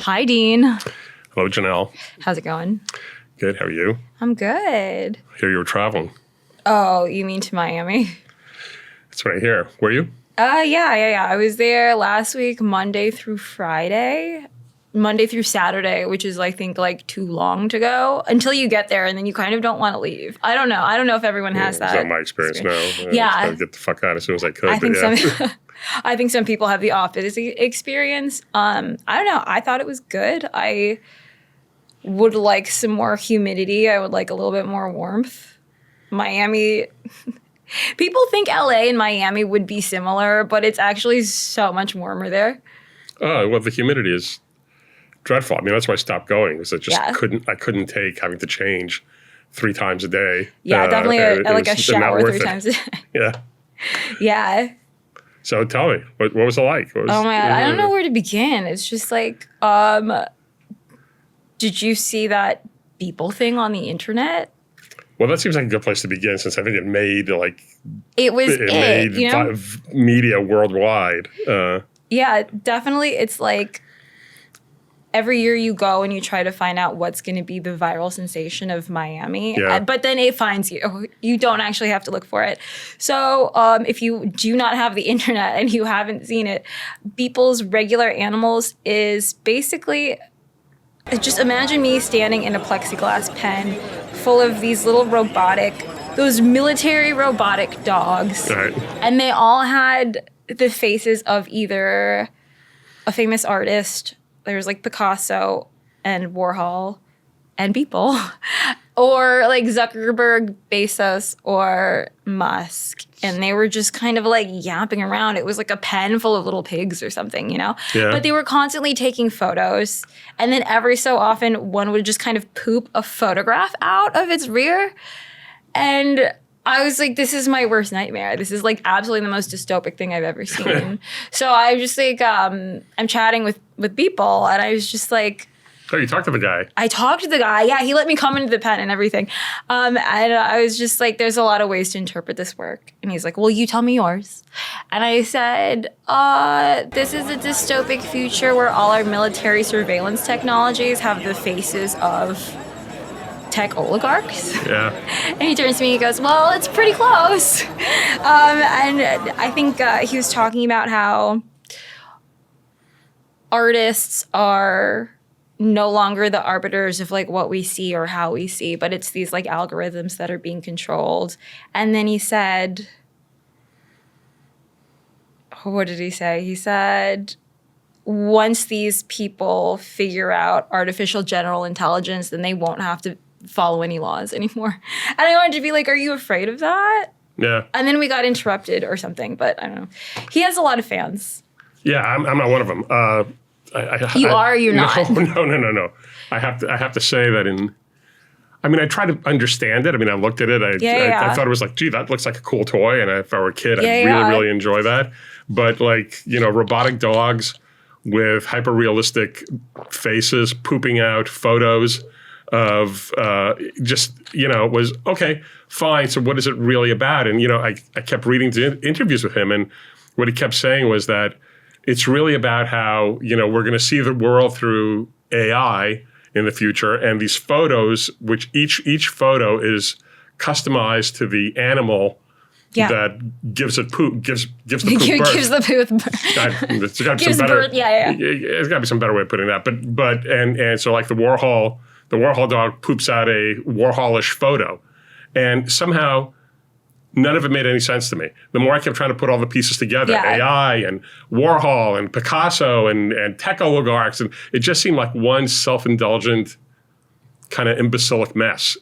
Hi, Dean. Hello, Janelle. How's it going? Good. How are you? I'm good. Hear you were traveling. Oh, you mean to Miami? That's what I hear. Were you? Yeah. I was there last week, Monday through Saturday, which is, I think, too long to go until you get there, and then you kind of don't want to leave. I don't know. I don't know if everyone has that. It's not my experience now. Yeah. I get the fuck out as soon as I could. I think some people have the opposite experience. I don't know. I thought it was good. I would like some more humidity. I would like a little bit more warmth. Miami, people think LA and Miami would be similar, but it's actually so much warmer there. Oh, well, the humidity is dreadful. I mean, that's why I stopped going, because I couldn't take having to change 3 times a day. Yeah, definitely a shower 3 times a day. Yeah. Yeah. So tell me, what was it like? Oh my God, I don't know where to begin. It's just did you see that Beeple thing on the internet? Well, that seems like a good place to begin, since I think it made media worldwide. Yeah, definitely. It's like every year you go and you try to find out what's going to be the viral sensation of Miami, but then it finds you. You don't actually have to look for it. So if you do not have the internet and you haven't seen it, Beeple's Regular Animals is basically, just imagine me standing in a plexiglass pen full of these little those military robotic dogs. Right. And they all had the faces of either a famous artist, there's Picasso and Warhol and Beeple, or Zuckerberg, Bezos, or Musk. And they were just kind of yapping around. It was like a pen full of little pigs or something, Yeah. But they were constantly taking photos. And then every so often, one would just kind of poop a photograph out of its rear. And I was like, this is my worst nightmare. This is absolutely the most dystopic thing I've ever seen. So I was just I'm chatting with Beeple, and I was just like, oh, you talked to the guy? I talked to the guy. Yeah, he let me come into the pen and everything. And I was just like, there's a lot of ways to interpret this work. And he's like, well, you tell me yours. And I said, this is a dystopic future where all our military surveillance technologies have the faces of tech oligarchs. Yeah. And he turns to me and he goes, well, it's pretty close. And I think he was talking about how artists are no longer the arbiters of what we see or how we see, but it's these algorithms that are being controlled. And then he said, what did he say? He said, once these people figure out artificial general intelligence, then they won't have to follow any laws anymore. And I wanted to be like, are you afraid of that? Yeah. And then we got interrupted or something, but I don't know. He has a lot of fans. Yeah, I'm not one of them. You're not? No. I have to say that I tried to understand it. I looked at it. I thought it was gee, that looks like a cool toy. And if I were a kid, I'd really enjoy that. But robotic dogs with hyper-realistic faces pooping out photos of was okay, fine. So what is it really about? And I kept reading interviews with him, and what he kept saying was that it's really about how we're going to see the world through AI in the future, and these photos, which each photo is customized to the animal that gives the poop birth. Gives the poop birth. There's got to be some better. There's got to be some better way of putting that. But so the Warhol dog poops out a Warholish photo, and somehow none of it made any sense to me. The more I kept trying to put all the pieces together, AI and Warhol and Picasso and tech oligarchs, and it just seemed like one self-indulgent kind of imbecilic mess.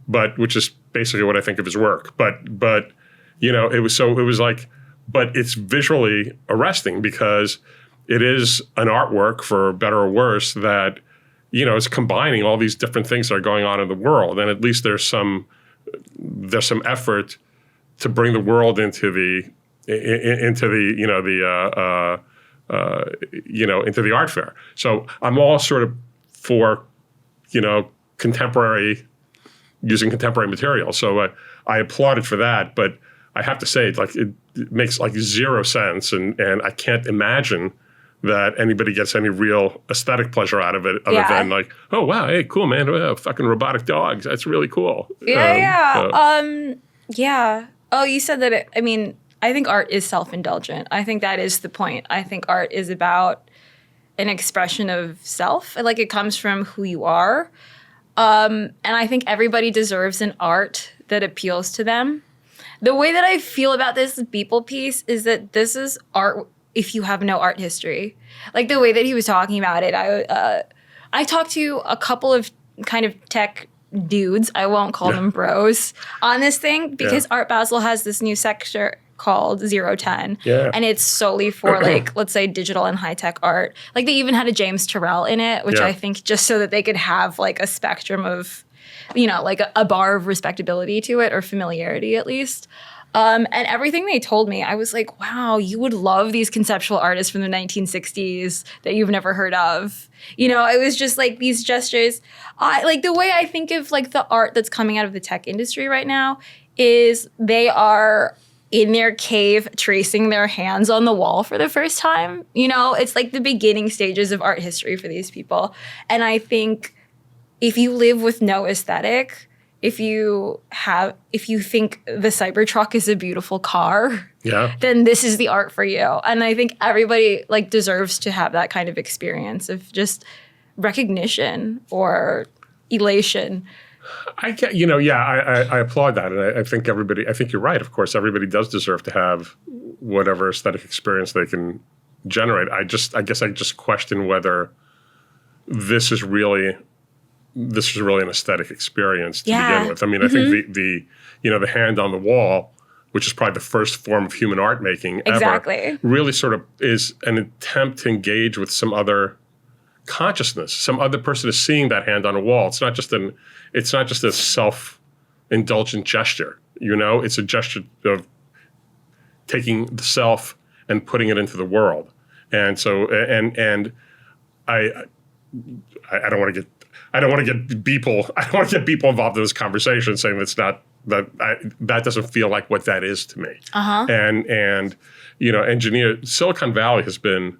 But which is basically what I think of his work. But but it's visually arresting because it is an artwork, for better or worse, that it's combining all these different things that are going on in the world, and at least there's some effort to bring the world into the art fair. So I'm all sort of for using contemporary material. So I applauded for that, but I have to say it makes zero sense, and I can't imagine that anybody gets any real aesthetic pleasure out of it other than like, oh, wow, hey, cool, man. Oh, fucking robotic dogs. That's really cool. Yeah. Oh, you said that, I think art is self-indulgent. I think that is the point. I think art is about an expression of self. Like, it comes from who you are. And I think everybody deserves an art that appeals to them. The way that I feel about this Beeple piece is that this is art if you have no art history. Like, the way that he was talking about it, I talked to a couple of kind of tech dudes, I won't call them bros, on this thing, because Art Basel has this new sector called 010. And it's solely for, like, let's say digital and high-tech art. Like, they even had a James Turrell in it, which I think just so that they could have, like, a spectrum of, like a bar of respectability to it, or familiarity at least. And everything they told me, I was like, wow, you would love these conceptual artists from the 1960s that you've never heard of. It was just like these gestures. Like, the way I think of, like, the art that's coming out of the tech industry right now is they are in their cave tracing their hands on the wall for the first time. It's like the beginning stages of art history for these people. And I think if you live with no aesthetic, if you think the Cybertruck is a beautiful car, then this is the art for you. And I think everybody, like, deserves to have that kind of experience of just recognition or elation. I applaud that. And I think you're right. Of course, everybody does deserve to have whatever aesthetic experience they can generate. I guess I just question whether this is really an aesthetic experience to begin with. I mean, I think the hand on the wall, which is probably the first form of human art making ever, really sort of is an attempt to engage with some other consciousness. Some other person is seeing that hand on a wall. It's not just a self-indulgent gesture. It's a gesture of taking the self and putting it into the world. And so, and I don't want to get Beeple involved in this conversation, saying that doesn't feel like what that is to me. And Silicon Valley has been,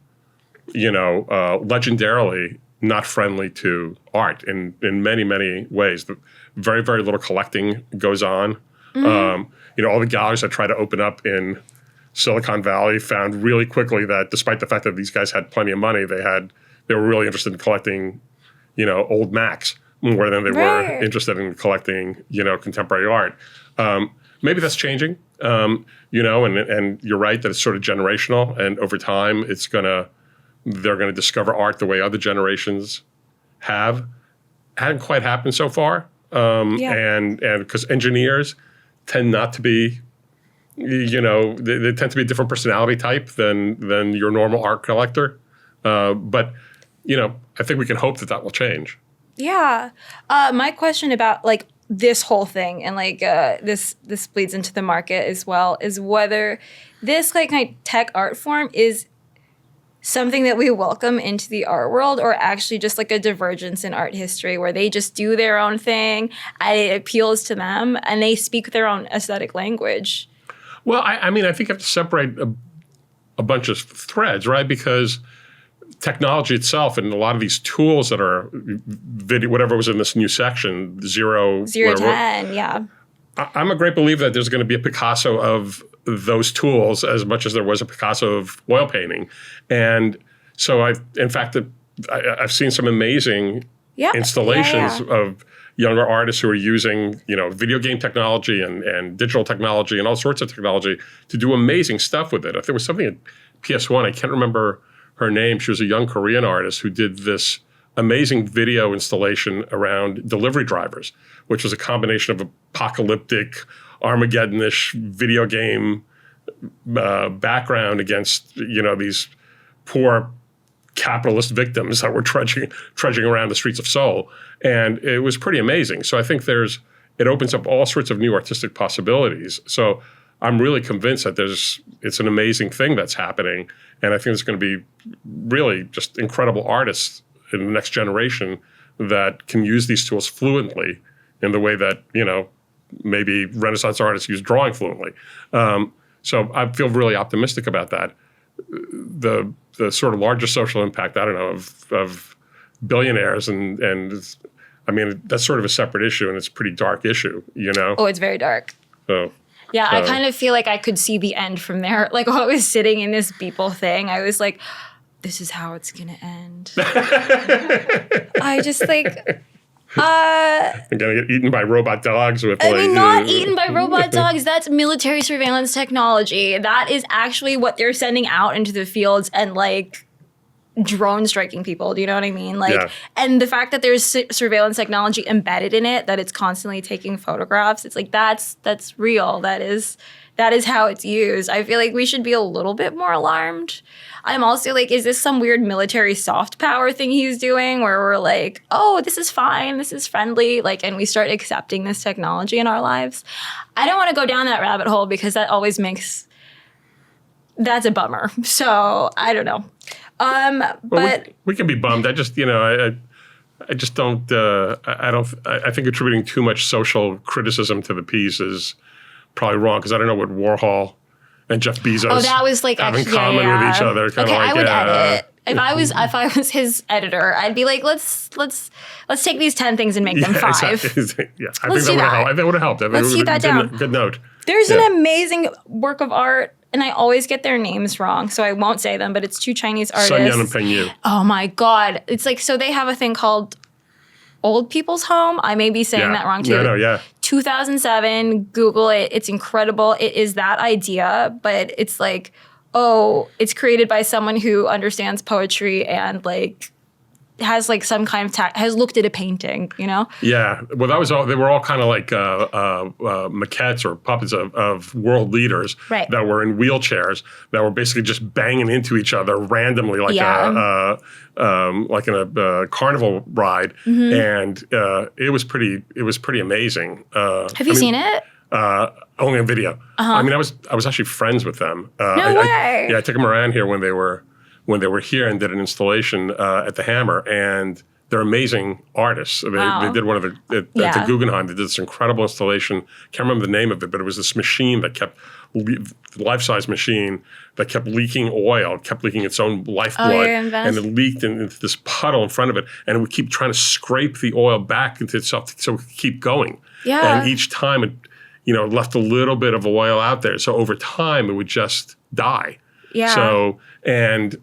legendarily not friendly to art in many, many ways. Very, very little collecting goes on. All the galleries that try to open up in Silicon Valley found really quickly that despite the fact that these guys had plenty of money, they were really interested in collecting old Macs more than they were interested in collecting, contemporary art. Maybe that's changing, and you're right that it's sort of generational, and over time they're gonna discover art the way other generations have. Hadn't quite happened so far, and because engineers tend not to be, they tend to be a different personality type than your normal art collector, but. I think we can hope that will change. Yeah. My question about, like, this whole thing and, like, this bleeds into the market as well is whether this, like, kind of tech art form is something that we welcome into the art world, or actually just like a divergence in art history where they just do their own thing and it appeals to them and they speak their own aesthetic language. Well, I mean, I think you have to separate a bunch of threads, right? Because technology itself and a lot of these tools that are video, whatever was in this new section, 10, yeah. I'm a great believer that there's going to be a Picasso of those tools as much as there was a Picasso of oil painting. And so I've seen some amazing installations of younger artists who are using, video game technology and digital technology and all sorts of technology to do amazing stuff with it. If there was something at PS1, I can't remember her name. She was a young Korean artist who did this amazing video installation around delivery drivers, which was a combination of apocalyptic, Armageddon-ish video game background against, these poor capitalist victims that were trudging around the streets of Seoul. And it was pretty amazing. So I think it opens up all sorts of new artistic possibilities. So I'm really convinced that it's an amazing thing that's happening. And I think there's going to be really just incredible artists in the next generation that can use these tools fluently in the way that, maybe Renaissance artists use drawing fluently. So I feel really optimistic about that. the sort of larger social impact, I don't know, of billionaires. And I mean, that's sort of a separate issue, and it's a pretty dark issue, you know? Oh, it's very dark. So, yeah, I kind of feel like I could see the end from there. Like, while I was sitting in this Beeple thing, I was like, this is how it's going to end. I just like... I'm going to get eaten by robot dogs with I mean, not eaten by robot dogs. That's military surveillance technology. That is actually what they're sending out into the fields and, like, drone striking people. Do you know what I mean? Like, and the fact that there's surveillance technology embedded in it, that it's constantly taking photographs, it's like, that's real. That is how it's used. I feel like we should be a little bit more alarmed. I'm also like, is this some weird military soft power thing he's doing where we're like, oh, this is fine, this is friendly, like, and we start accepting this technology in our lives? I don't want to go down that rabbit hole because that always that's a bummer. So I don't know. But we can be bummed. I just, I just don't, I think attributing too much social criticism to the piece is probably wrong, because I don't know what Warhol and Jeff Bezos that was like have in common with each other. Okay, I would edit. If I was his editor, I'd be like, let's take these 10 things and make them 5. Exactly. Yeah, I think that would have helped. Let's keep that down. Good note. There's an amazing work of art, and I always get their names wrong, so I won't say them, but it's 2 Chinese artists. Sun Yuan Peng Yu. Oh my God. It's like, so they have a thing called Old People's Home. I may be saying that wrong too. No, 2007, Google it. It's incredible. It is that idea, but it's like, oh, it's created by someone who understands poetry and like has like some kind of has looked at a painting, you know? Yeah. Well, that was all. They were all kind of like maquettes or puppets of world leaders that were in wheelchairs that were basically just banging into each other randomly, like like in a carnival ride, and it was pretty amazing. Have you seen it? Only on video. I mean, I was actually friends with them. No way. I took them around here when they were here and did an installation at the Hammer, and they're amazing artists. They did one of at the Guggenheim. They did this incredible installation. Can't remember the name of it, but it was this machine that kept life-size machine that kept leaking oil, kept leaking its own lifeblood, and it leaked into this puddle in front of it, and it would keep trying to scrape the oil back into itself so it could keep going. Yeah. And each time it, left a little bit of oil out there. So over time, it would just die. Yeah. So, and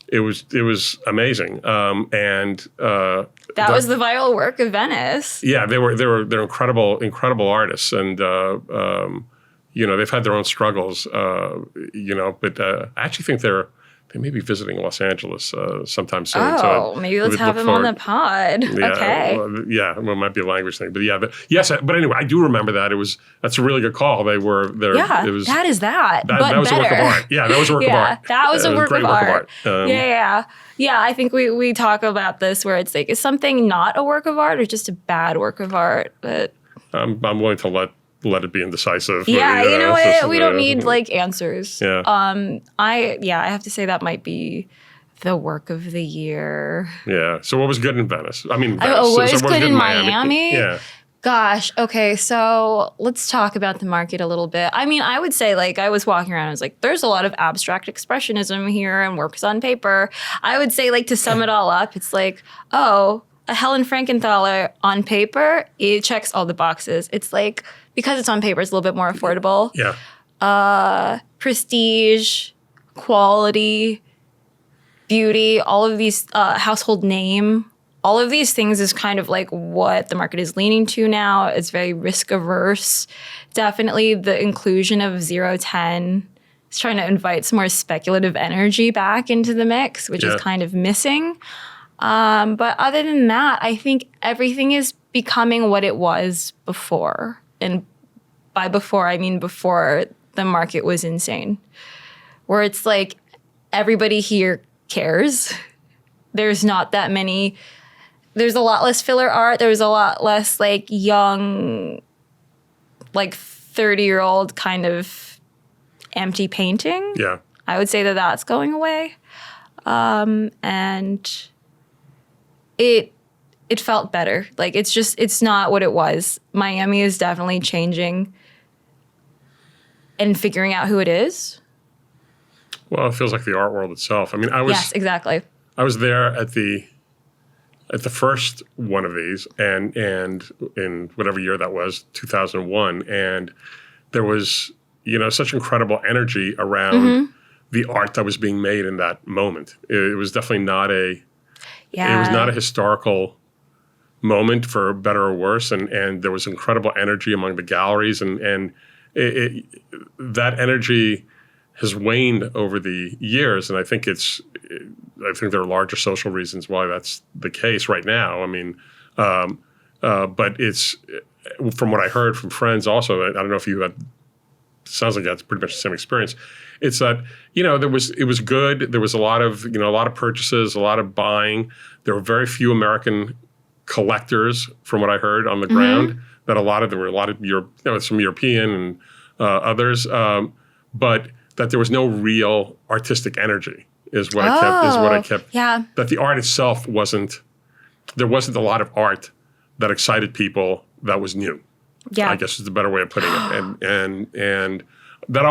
it was amazing. That was the viral work of Venice. Yeah, they're incredible artists, and they've had their own struggles. But I actually think they may be visiting Los Angeles sometime soon. Oh, maybe let's have them on the pod. Yeah, okay. Well, it might be a language thing, but but anyway, I do remember that. That's a really good call. That is that. That was a work of art. Yeah, that was a work of art. That was a work of art. Yeah. I think we talk about this where it's like, is something not a work of art or just a bad work of art? But I'm willing to let it be indecisive. Yeah, you know what? We don't need like answers. Yeah. I have to say that might be the work of the year. Yeah. So what was good in Venice? I mean, what was good in Miami? Yeah. Gosh. Okay. So let's talk about the market a little bit. I mean, I would say like I was walking around, I was like, there's a lot of abstract expressionism here and works on paper. I would say like to sum it all up, it's like, oh, a Helen Frankenthaler on paper, it checks all the boxes. It's like, because it's on paper, it's a little bit more affordable. Yeah. Prestige, quality, beauty, all of these, household name, all of these things is kind of like what the market is leaning to now. It's very risk averse. Definitely the inclusion of 0-10 is trying to invite some more speculative energy back into the mix, which is kind of missing. But other than that, I think everything is becoming what it was before. And by before, I mean before the market was insane. Where it's like everybody here cares. There's not that many. There's a lot less filler art. There's a lot less like young, like 30-year-old kind of empty painting. Yeah. I would say that that's going away. And it felt better. Like, it's not what it was. Miami is definitely changing and figuring out who it is. Well, it feels like the art world itself. I mean, Yes, exactly. I was there at the first one of these, and in whatever year that was, 2001, and there was, such incredible energy around the art that was being made in that moment. It was definitely not it was not a historical moment, for better or worse, and there was incredible energy among the galleries, and that energy has waned over the years, and I think there are larger social reasons why that's the case right now. I mean, but it's, from what I heard from friends also, I don't know if you had, sounds like that's pretty much the same experience. It's that, it was good. There was a lot of purchases, a lot of buying. There were very few American collectors, from what I heard on the ground, that there were a lot of some European and others, but that there was no real artistic energy is what I kept. Yeah. That the art itself there wasn't a lot of art that excited people that was new. Yeah. I guess is the better way of putting it. And that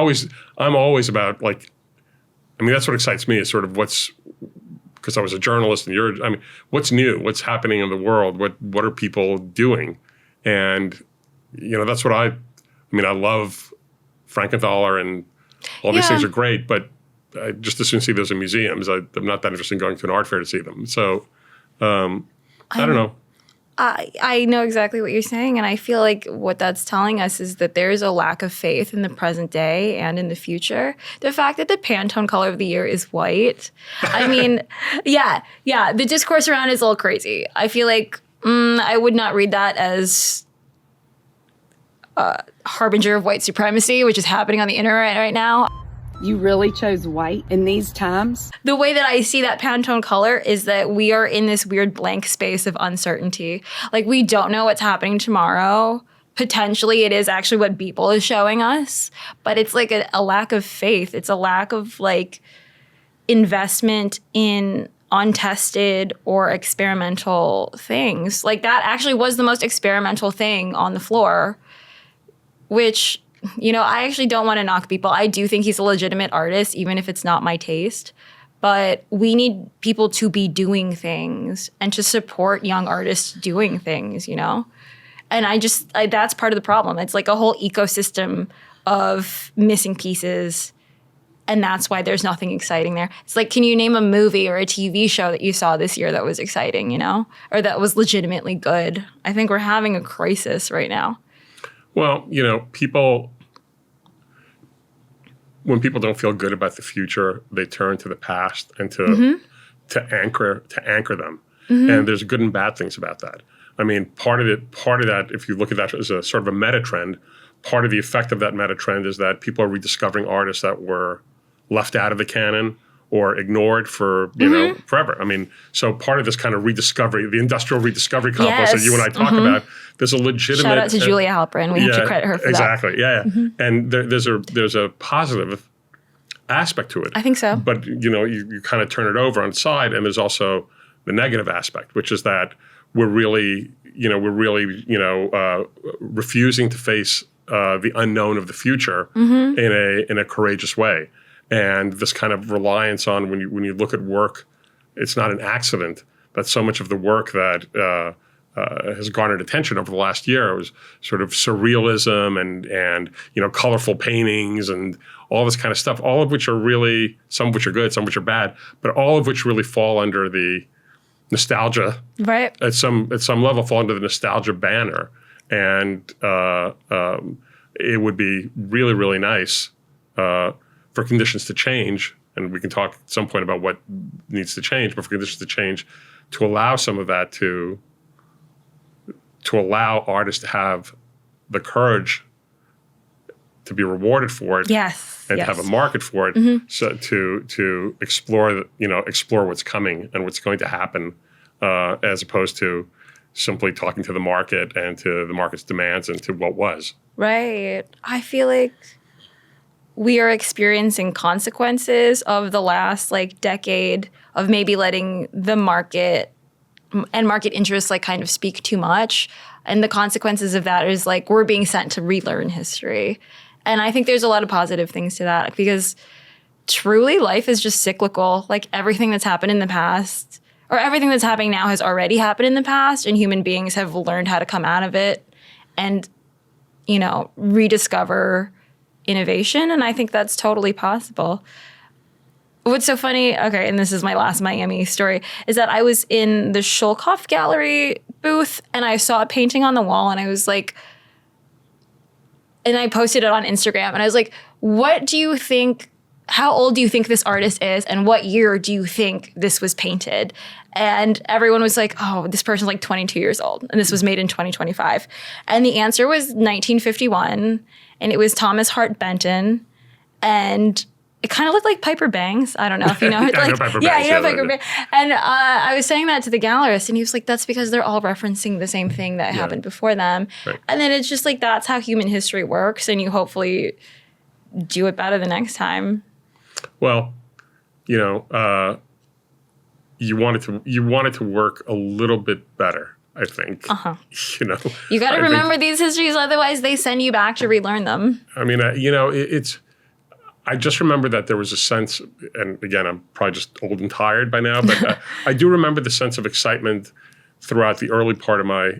I'm always about, that's what excites me, is sort of because I was a journalist and what's new, what's happening in the world, what are people doing? And, that's what I love Frankenthaler, and all these things are great, but I just as soon see those in museums. I'm not that interested in going to an art fair to see them. So, I don't know. I know exactly what you're saying, and I feel like what that's telling us is that there is a lack of faith in the present day and in the future. The fact that the Pantone color of the year is white, the discourse around it is a little crazy. I feel like I would not read that as a harbinger of white supremacy, which is happening on the internet right now. You really chose white in these times? The way that I see that Pantone color is that we are in this weird blank space of uncertainty. Like, we don't know what's happening tomorrow. Potentially, it is actually what Beeple is showing us, but it's like a lack of faith. It's a lack of investment in untested or experimental things. Like, that actually was the most experimental thing on the floor, which, I actually don't want to knock Beeple. I do think he's a legitimate artist, even if it's not my taste. But we need people to be doing things and to support young artists doing things, And that's part of the problem. It's like a whole ecosystem of missing pieces. And that's why there's nothing exciting there. It's like, can you name a movie or a TV show that you saw this year that was exciting, or that was legitimately good? I think we're having a crisis right now. Well, when people don't feel good about the future, they turn to the past and to anchor them. And there's good and bad things about that. I mean, part of that, if you look at that as a sort of a meta trend, part of the effect of that meta trend is that people are rediscovering artists that were left out of the canon or ignored for, forever. I mean, so part of this kind of rediscovery, the industrial rediscovery complex that you and I talk about, there's a legitimate... Shout out to Julia Halperin. We have to credit her for that. Exactly, yeah. And there's a positive aspect to it. I think so. But, you kind of turn it over on its side, and there's also the negative aspect, which is that we're really refusing to face the unknown of the future in a courageous way. And this kind of reliance on, when you look at work, it's not an accident that so much of the work that has garnered attention over the last year was sort of surrealism and colorful paintings and all this kind of stuff, all of which are really, some of which are good, some of which are bad, but all of which really fall under the nostalgia, right? At some level, fall under the nostalgia banner. And it would be really, really nice for conditions to change, and we can talk at some point about what needs to change, but for conditions to change, to allow some of that to allow artists to have the courage to be rewarded for it, and to have a market for it, so to explore what's coming and what's going to happen, as opposed to simply talking to the market and to the market's demands and to what was. Right. I feel like we are experiencing consequences of the last decade of maybe letting the market and market interests kind of speak too much. And the consequences of that is we're being sent to relearn history. And I think there's a lot of positive things to that, because truly life is just cyclical. Like everything that's happened in the past or everything that's happening now has already happened in the past, and human beings have learned how to come out of it and, you know, rediscover innovation. And I think that's totally possible. What's so funny, okay, and this is my last Miami story, is that I was in the Sholkoff Gallery booth and I saw a painting on the wall and I was like, and I posted it on Instagram and I was like, what do you think, how old do you think this artist is and what year do you think this was painted? And everyone was like, oh, this person's like 22 years old and this was made in 2025. And the answer was 1951 and it was Thomas Hart Benton, and it kind of looked like Piper Bangs. I don't know if you know. I know Piper Bangs. Yeah, you know Piper Bangs. And I was saying that to the gallerist, and he was like, that's because they're all referencing the same thing that happened before them. Right. And then it's just like, that's how human history works, and you hopefully do it better the next time. Well, you know, you want it to work a little bit better, I think. You know, you got to remember these histories, otherwise they send you back to relearn them. I mean, you know, I just remember that there was a sense, and again, I'm probably just old and tired by now, but I do remember the sense of excitement throughout the early part of my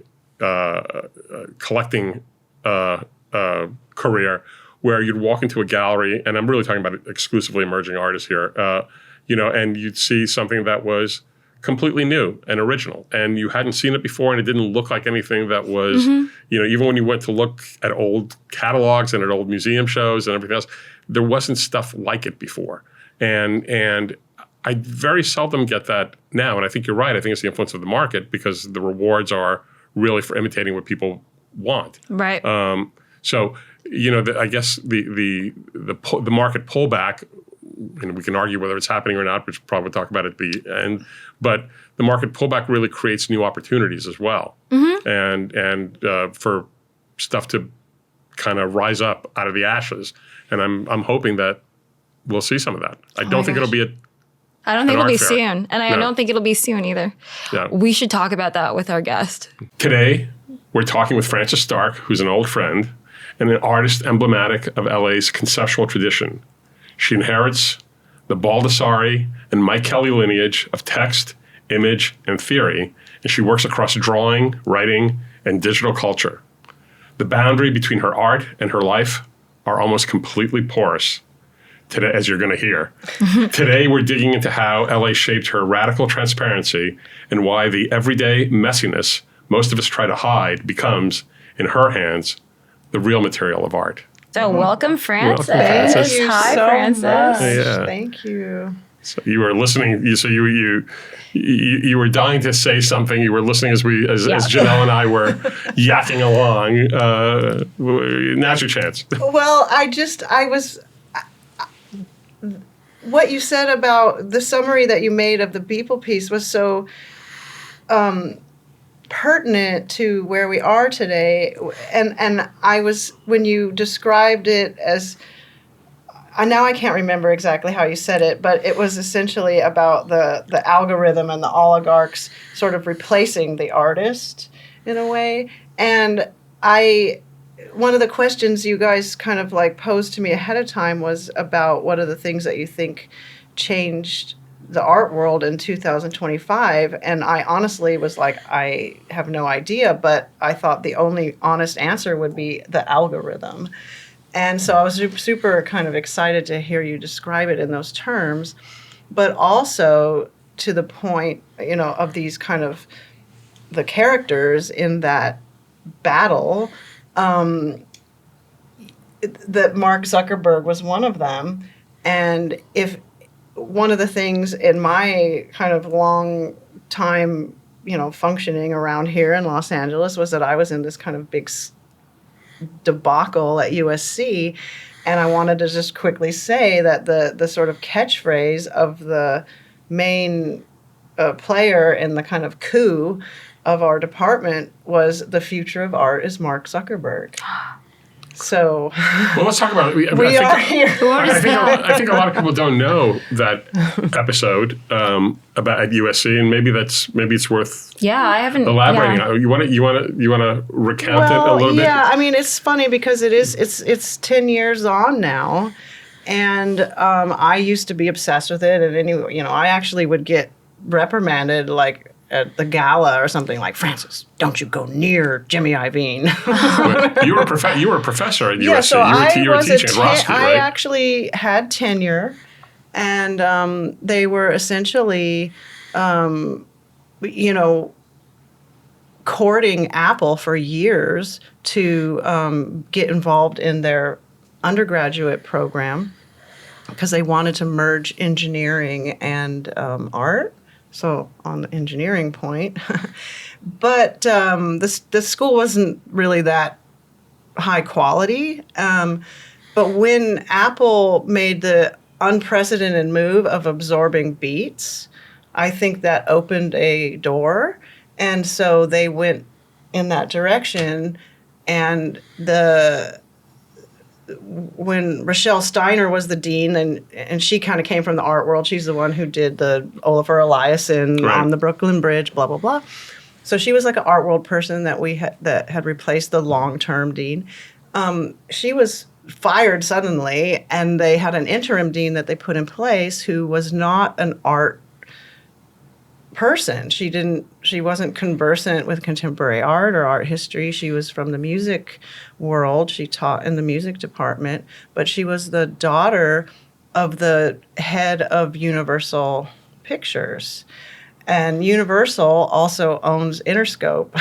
collecting career, where you'd walk into a gallery, and I'm really talking about exclusively emerging artists here, you know, and you'd see something that was completely new and original, and you hadn't seen it before, and it didn't look like anything that was, you know, even when you went to look at old catalogs and at old museum shows and everything else, there wasn't stuff like it before. And I very seldom get that now, and I think you're right. I think it's the influence of the market, because the rewards are really for imitating what people want. Right. So, you know, I guess the market pullback, and we can argue whether it's happening or not, which we'll probably talk about at the end, but the market pullback really creates new opportunities as well. And for stuff to kind of rise up out of the ashes. And I'm hoping that we'll see some of that. I don't think it'll be I don't think it'll be soon. And I don't think it'll be soon either. Yeah. We should talk about that with our guest. Today, we're talking with Frances Stark, who's an old friend and an artist emblematic of LA's conceptual tradition. She inherits the Baldessari and Mike Kelly lineage of text, image, and theory, and she works across drawing, writing, and digital culture. The boundary between her art and her life are almost completely porous. Today, as you're going to hear. Today, we're digging into how LA shaped her radical transparency and why the everyday messiness most of us try to hide becomes, in her hands, the real material of art. So welcome, Frances. Thank you Hi, so Frances. much. Yeah. Thank you. So you were listening. So you were dying to say something. You were listening as Janelle and I were yakking along. Now's your chance. Well, what you said about the summary that you made of the Beeple piece was so pertinent to where we are today. And I was, when you described it as, now I can't remember exactly how you said it, but it was essentially about the algorithm and the oligarchs sort of replacing the artist in a way. And one of the questions you guys kind of like posed to me ahead of time was about what are the things that you think changed the art world in 2025. And I honestly was like, I have no idea, but I thought the only honest answer would be the algorithm. And so I was super kind of excited to hear you describe it in those terms, but also to the point, you know, of these kind of the characters in that battle, that Mark Zuckerberg was one of them. And if one of the things in my kind of long time, you know, functioning around here in Los Angeles was that I was in this kind of big debacle at USC, and I wanted to just quickly say that the sort of catchphrase of the main player in the kind of coup of our department was "the future of art is Mark Zuckerberg." So, well, let's talk about it. We are here. I think a lot of people don't know that episode about at USC, and maybe it's worth I haven't elaborating. Yeah. You want to recount it a little bit? Yeah, I mean, it's funny because it's 10 years on now, And I used to be obsessed with it. And anyway, I actually would get reprimanded, like at the gala or something, like, Frances, don't you go near Jimmy Iovine. You were a professor at USC. Yeah, so you were teaching at Roski, right? I actually had tenure, and they were essentially, courting Apple for years to get involved in their undergraduate program because they wanted to merge engineering and art. So on the engineering point, but the school wasn't really that high quality. But when Apple made the unprecedented move of absorbing Beats, I think that opened a door, and so they went in that direction. And when Rochelle Steiner was the dean, and she kind of came from the art world. She's the one who did the Olafur Eliasson on the Brooklyn Bridge, blah, blah, blah. So she was like an art world person that had replaced the long-term dean. She was fired suddenly, and they had an interim dean that they put in place who was not an art person. She wasn't conversant with contemporary art or art history. She was from the music world. She taught in the music department, but she was the daughter of the head of Universal Pictures. And Universal also owns Interscope.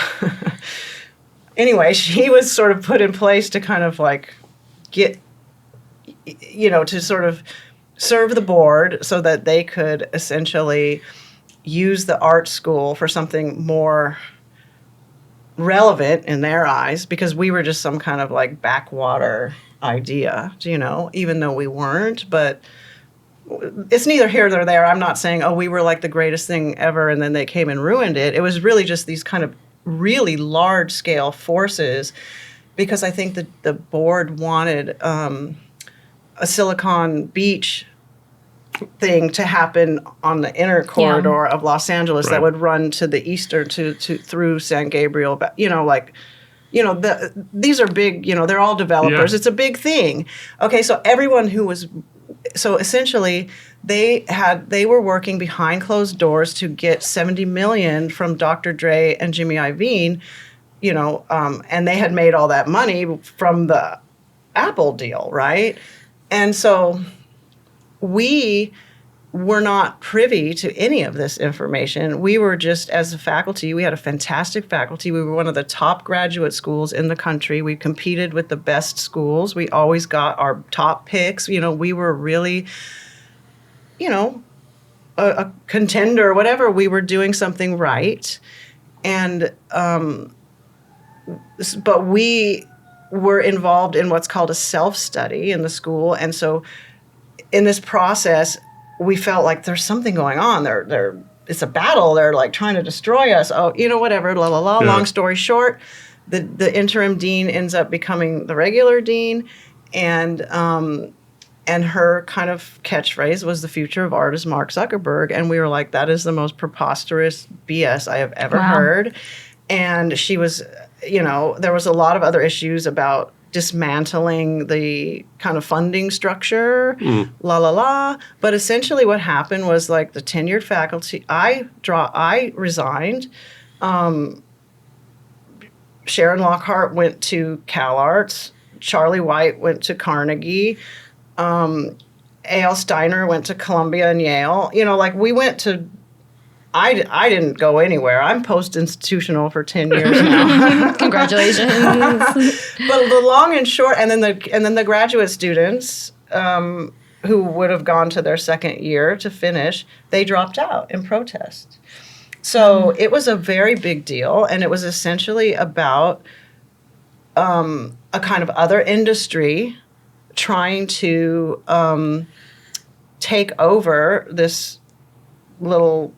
Anyway, she was sort of put in place to kind of like get, to sort of serve the board so that they could essentially use the art school for something more relevant in their eyes, because we were just some kind of like backwater idea, even though we weren't. But it's neither here nor there. I'm not saying, we were like the greatest thing ever and then they came and ruined it. It was really just these kind of really large scale forces, because I think that the board wanted a Silicon Beach thing to happen on the inner corridor of Los Angeles that would run to the eastern to through San Gabriel. These are big. They're all developers. Yeah. It's a big thing. Okay, so everyone who was essentially they were working behind closed doors to get $70 million from Dr. Dre and Jimmy Iovine, and they had made all that money from the Apple deal, right? And so we were not privy to any of this information. We were just, as a faculty, we had a fantastic faculty. We were one of the top graduate schools in the country. We competed with the best schools. We always got our top picks. We were really, a contender, whatever. We were doing something right. And, but we were involved in what's called a self-study in the school. And so in this process, we felt like there's something going on. It's a battle. They're like trying to destroy us. Oh, whatever, la, la, la. Yeah. Long story short, the interim dean ends up becoming the regular dean. And her kind of catchphrase was, the future of art is Mark Zuckerberg. And we were like, that is the most preposterous BS I have ever heard. And she was, there was a lot of other issues about dismantling the kind of funding structure, la, la, la. But essentially what happened was, like, the tenured faculty, I resigned. Sharon Lockhart went to CalArts. Charlie White went to Carnegie. A.L. Steiner went to Columbia and Yale. We went to... I didn't go anywhere. I'm post-institutional for 10 years now. Congratulations. But the long and short, and then the graduate students who would have gone to their second year to finish, they dropped out in protest. So it was a very big deal, and it was essentially about a kind of other industry trying to take over this little...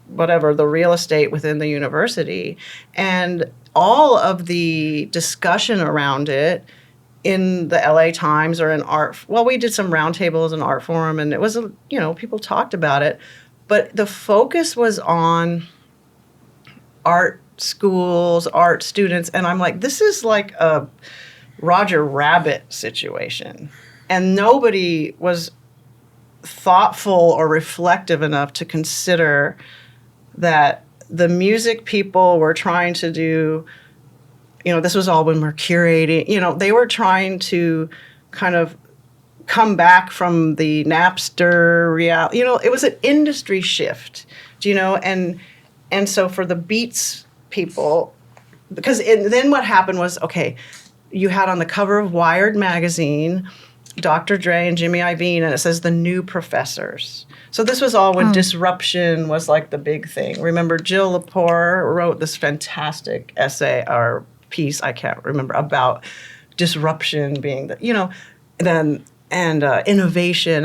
whatever, the real estate within the university. And all of the discussion around it in the LA Times or in art, we did some roundtables and art forum, and it was, people talked about it, but the focus was on art schools, art students, and I'm like, this is like a Roger Rabbit situation. And nobody was thoughtful or reflective enough to consider that the music people were trying to do, this was all when we're curating, they were trying to kind of come back from the Napster reality. It was an industry shift, and so for the Beats people, because then what happened was, okay, you had on the cover of Wired magazine Dr. Dre and Jimmy Iovine, and it says the new professors. So this was all when disruption was like the big thing. Remember, Jill Lepore wrote this fantastic essay or piece, I can't remember, about disruption being innovation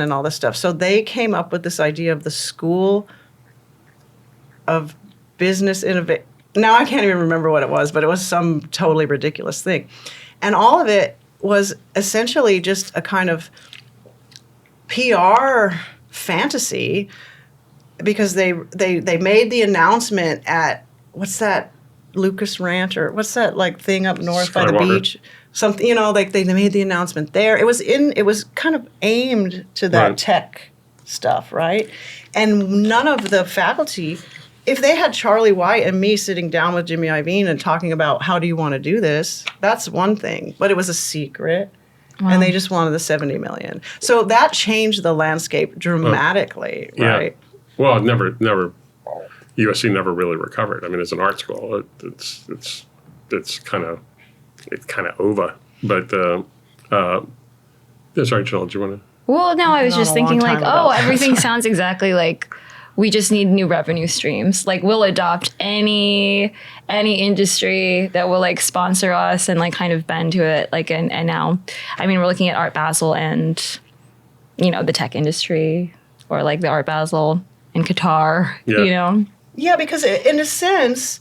and all this stuff. So they came up with this idea of the School of Business Innovation. Now I can't even remember what it was, but it was some totally ridiculous thing. And all of it was essentially just a kind of PR fantasy, because they made the announcement at, what's that, Lucas Ranch, or what's that like thing up north by the beach? Something, like they made the announcement there. It was kind of aimed to that tech stuff, right? And none of the faculty, if they had Charlie White and me sitting down with Jimmy Iovine and talking about how do you want to do this, that's one thing. But it was a secret, and they just wanted the $70 million. So that changed the landscape dramatically, right? Well, USC never really recovered. I mean, as an art school, it's kind of over. But sorry, Janelle, do you want to? Well, no, I was just thinking like, everything sounds exactly like. We just need new revenue streams. Like, we'll adopt any industry that will like sponsor us and like kind of bend to it. Like, and now, I mean, we're looking at Art Basel and, the tech industry, or like the Art Basel in Qatar, Yeah, because in a sense,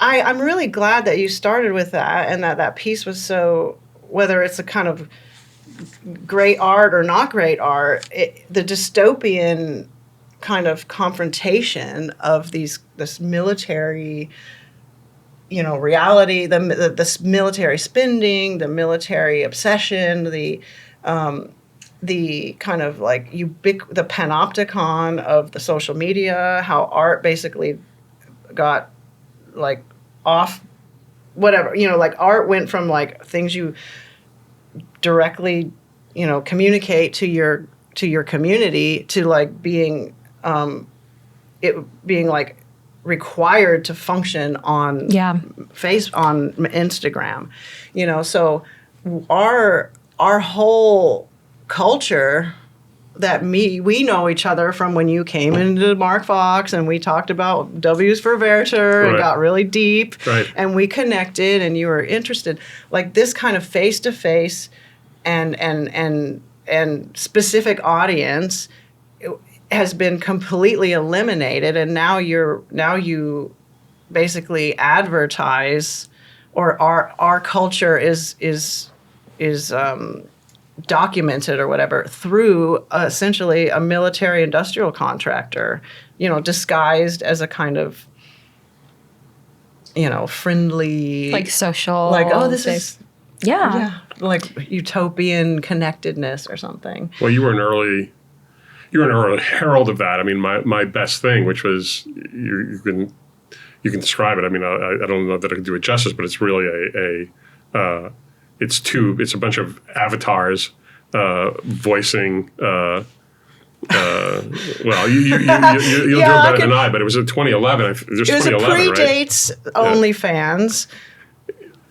I'm really glad that you started with that, and that piece was so, whether it's a kind of great art or not great art, the dystopian kind of confrontation of this military, reality, this military spending, the military obsession, the kind of like the panopticon of the social media, how art basically got like off, whatever, like art went from like things you directly, communicate to your community to like being it being like required to function on on Instagram, so our whole culture that we know each other from when you came into Mark Fox and we talked about W's for Veriter and got really deep and we connected and you were interested, like this kind of face-to-face and specific audience has been completely eliminated, and now you basically advertise, or our culture is documented or whatever through essentially a military industrial contractor, disguised as a kind of friendly, like social, like this is like utopian connectedness or something. Well, you were an early herald of that. I mean, my best thing, which was you can describe it. I mean, I don't know that I can do it justice, but it's really it's a bunch of avatars voicing. Well, you'll do it better than I, but it was in 2011. It was 2011, predates OnlyFans.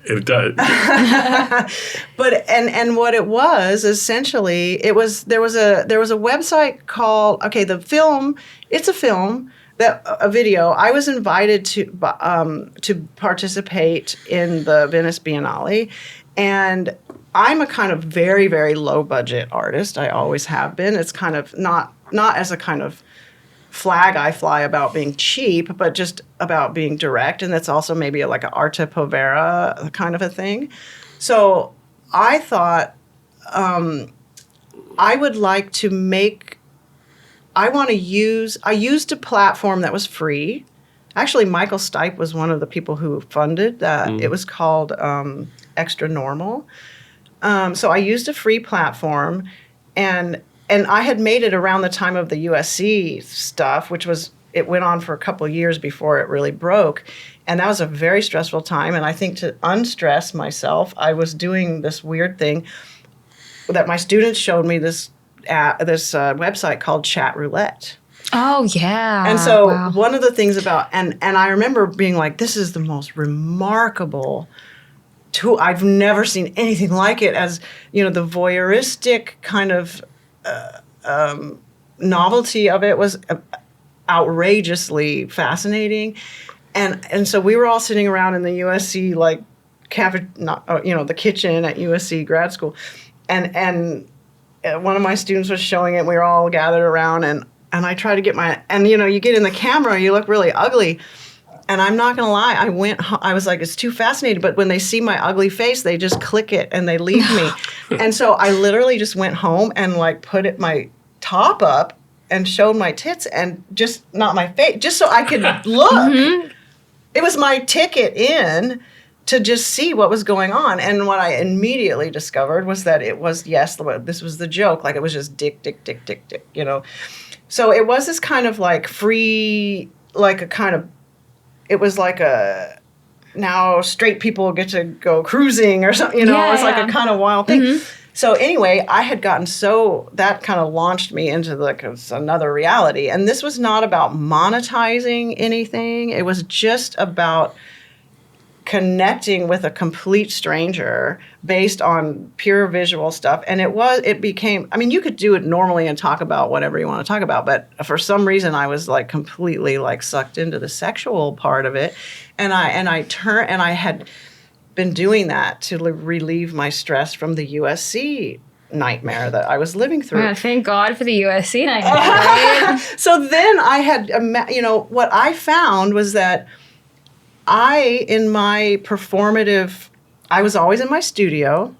It does. But and what it was essentially, there was a website called, the film. It's a film, a video. I was invited to participate in the Venice Biennale, and I'm a kind of very, very low budget artist. I always have been. It's kind of not as a kind of flag I fly about being cheap, but just about being direct. And that's also maybe like an arte povera kind of a thing. So I thought I would like to I used a platform that was free. Actually, Michael Stipe was one of the people who funded that. It was called Extra Normal. So I used a free platform, and I had made it around the time of the USC stuff, which was, it went on for a couple of years before it really broke. And that was a very stressful time. And I think to unstress myself, I was doing this weird thing that my students showed me, this website called Chatroulette. Oh, yeah. And so one of the things about, and I remember being like, this is the most remarkable tool. I've never seen anything like it, as, you know, the voyeuristic kind of novelty of it was outrageously fascinating. And so we were all sitting around in the USC, like, the kitchen at USC grad school. And one of my students was showing it. We were all gathered around, and I tried to get you get in the camera, you look really ugly. And I'm not going to lie, I was like, it's too fascinating. But when they see my ugly face, they just click it and they leave me. And so I literally just went home and like put my top up and showed my tits, and just not my face, just so I could look. Mm-hmm. It was my ticket in to just see what was going on. And what I immediately discovered was that it was, this was the joke. Like, it was just dick, dick, dick, dick, dick, you know. So it was this kind of like free, like a kind of, it was like now straight people get to go cruising or something, you know. It was like a kind of wild thing. Mm-hmm. So anyway, I had gotten that kind of launched me into like another reality. And this was not about monetizing anything. It was just about connecting with a complete stranger based on pure visual stuff. And it became, I mean, you could do it normally and talk about whatever you want to talk about, but for some reason I was like completely like sucked into the sexual part of it. And I had been doing that to relieve my stress from the USC nightmare that I was living through. Yeah, thank God for the USC nightmare. Right? So then I had, what I found was that in my performative, I was always in my studio.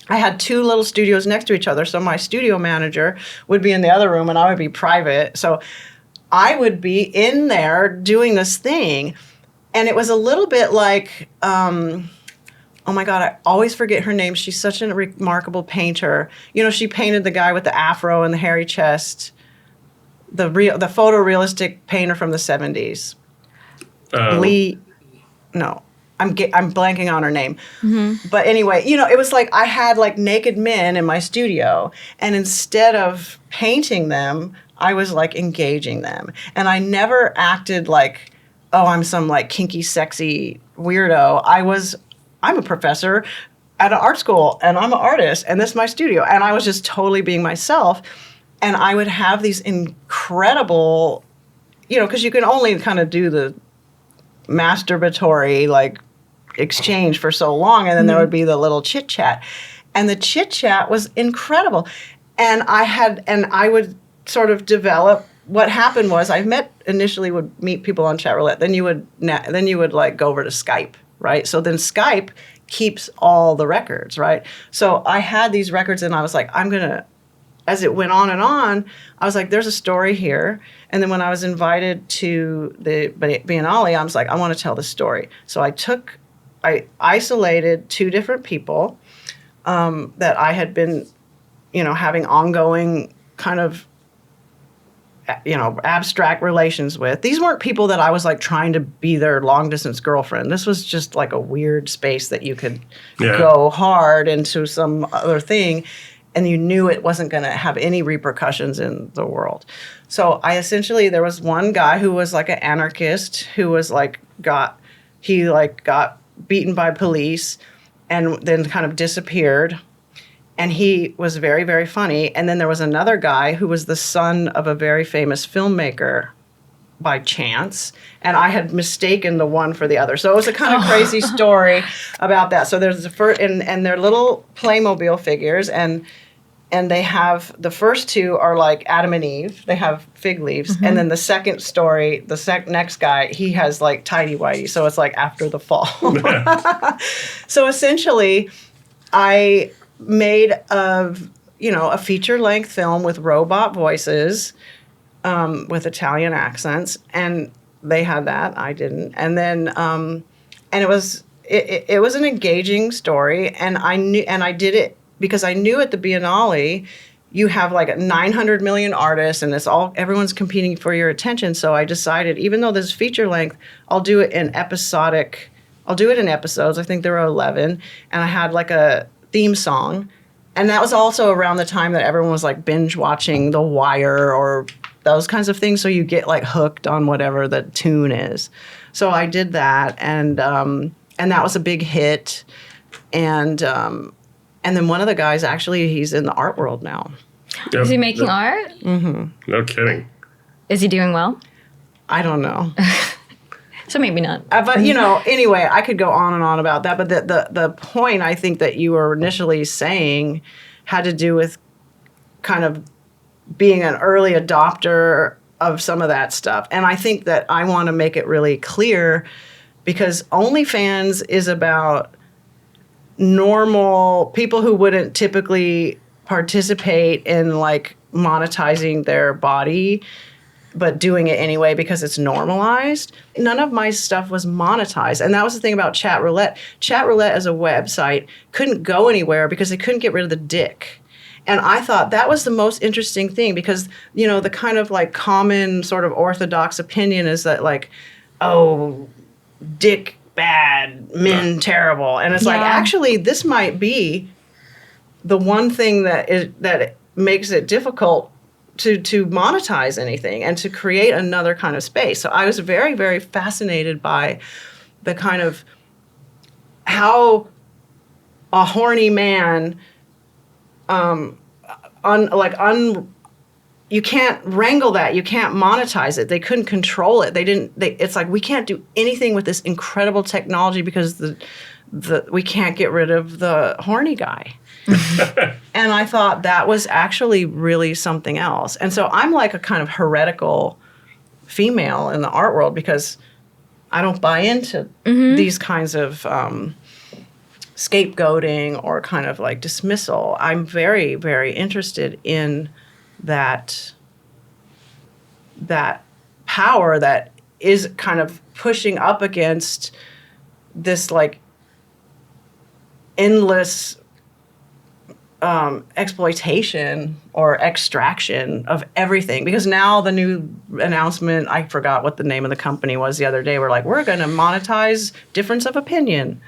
I had two little studios next to each other. So my studio manager would be in the other room and I would be private. So I would be in there doing this thing. And it was a little bit like, oh my God, I always forget her name. She's such a remarkable painter. You know, she painted the guy with the afro and the hairy chest, the photorealistic painter from the 70s. I'm blanking on her name. Mm-hmm. But anyway, it was like I had like naked men in my studio, and instead of painting them, I was like engaging them. And I never acted like, oh, I'm some like kinky, sexy weirdo. I'm a professor at an art school, and I'm an artist, and this is my studio. And I was just totally being myself. And I would have these incredible, because you can only kind of do the masturbatory like exchange for so long, and then there would be the little chit chat, and the chit chat was incredible. And I would sort of develop. What happened was I initially would meet people on Chatroulette, then you would like go over to Skype, right? So then Skype keeps all the records, right? So I had these records, and I was like, as it went on and on, I was like, there's a story here. And then when I was invited to the Biennale, I was like, I want to tell this story. So I isolated two different people that I had been, having ongoing kind of, abstract relations with. These weren't people that I was like trying to be their long distance girlfriend. This was just like a weird space that you could go hard into some other thing, and you knew it wasn't going to have any repercussions in the world. So there was one guy who was like an anarchist who was like got beaten by police and then kind of disappeared. And he was very, very funny. And then there was another guy who was the son of a very famous filmmaker by chance. And I had mistaken the one for the other. So it was a kind of crazy story about that. So there's the first, and they're little Playmobil figures. And they have, the first two are like Adam and Eve. They have fig leaves. Mm-hmm. And then the second story, next guy, he has like tighty-whitey. So it's like after the fall. So essentially, I made a feature-length film with robot voices, with Italian accents, and they had that. I didn't. And then, and it it was an engaging story, and I did it because I knew at the Biennale you have like 900 million artists, and everyone's competing for your attention. So I decided, even though this is feature length, I'll do it in episodes. I think there were 11, and I had like a theme song. And that was also around the time that everyone was like binge watching The Wire or those kinds of things. So you get like hooked on whatever the tune is. So I did that, and that was a big hit. And then one of the guys, actually, he's in the art world now. Yep. Is he making art? Mm-hmm. No kidding. Is he doing well? I don't know. So maybe not. But, anyway, I could go on and on about that. But the point I think that you were initially saying had to do with kind of being an early adopter of some of that stuff. And I think that I want to make it really clear, because OnlyFans is about normal people who wouldn't typically participate in like monetizing their body, but doing it anyway because it's normalized. None of my stuff was monetized. And that was the thing about Chatroulette. Chatroulette as a website couldn't go anywhere because they couldn't get rid of the dick. And I thought that was the most interesting thing, because, the kind of like common sort of orthodox opinion is that like, oh, dick bad, men terrible. And it's like, actually, this might be the one thing that makes it difficult to monetize anything and to create another kind of space. So I was very, very fascinated by the kind of how a horny man, you can't wrangle that. You can't monetize it. They couldn't control it. It's like, we can't do anything with this incredible technology because we can't get rid of the horny guy. And I thought that was actually really something else. And so I'm like a kind of heretical female in the art world, because I don't buy into these kinds of scapegoating or kind of like dismissal. I'm very, very interested in that power that is kind of pushing up against this like endless exploitation or extraction of everything. Because now the new announcement, I forgot what the name of the company was the other day, we're like, we're going to monetize difference of opinion.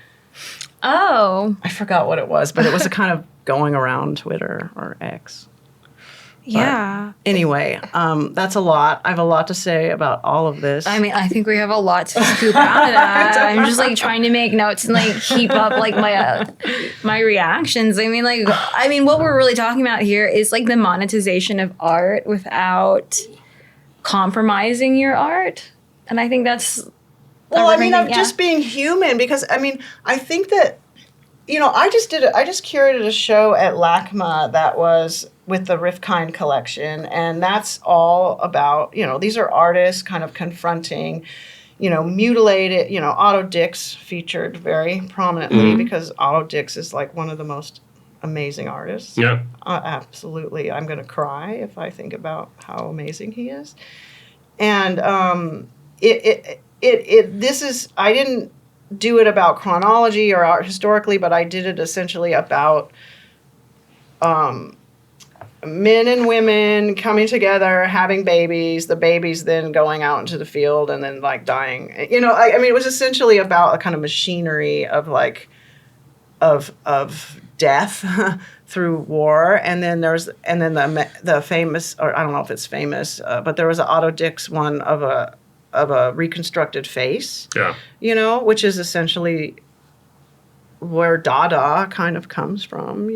Oh. I forgot what it was, but it was a kind of going around Twitter or X. Yeah. But anyway, that's a lot. I have a lot to say about all of this. I mean, I think we have a lot to scoop out of that. I'm just like trying to make notes and like keep up like my reactions. I mean, what we're really talking about here is like the monetization of art without compromising your art. And I think that's just being human, because I think that, I just curated a show at LACMA that was with the Rifkind collection, and that's all about, these are artists kind of confronting, mutilated, Otto Dix featured very prominently because Otto Dix is like one of the most amazing artists. Yeah. Absolutely. I'm going to cry if I think about how amazing he is. And I didn't do it about chronology or art historically, but I did it essentially about men and women coming together, having babies, the babies then going out into the field and then like dying. It was essentially about a kind of machinery of like of death through war. And then the famous, or I don't know if it's famous, but there was an Otto Dix one of a reconstructed face. Yeah. Which is essentially where Dada kind of comes from,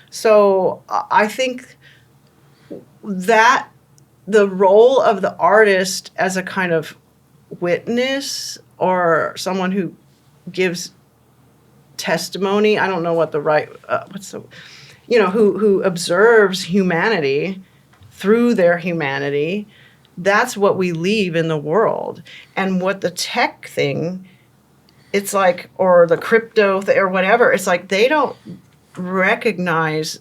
So I think that the role of the artist as a kind of witness or someone who gives testimony, I don't know what the right, who observes humanity through their humanity, that's what we leave in the world. And what the tech thing, it's like, or the crypto or whatever, it's like they don't recognize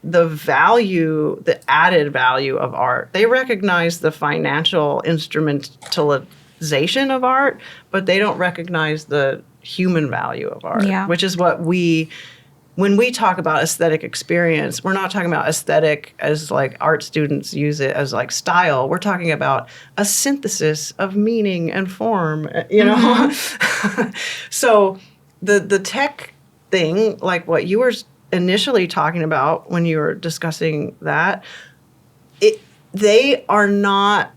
the value, the added value of art. They recognize the financial instrumentalization of art, but they don't recognize the human value of art, Yeah. which is what when we talk about aesthetic experience, we're not talking about aesthetic as like art students use it as like style. We're talking about a synthesis of meaning and form, you know? So the tech thing, like what you were initially talking about when you were discussing that, they are not.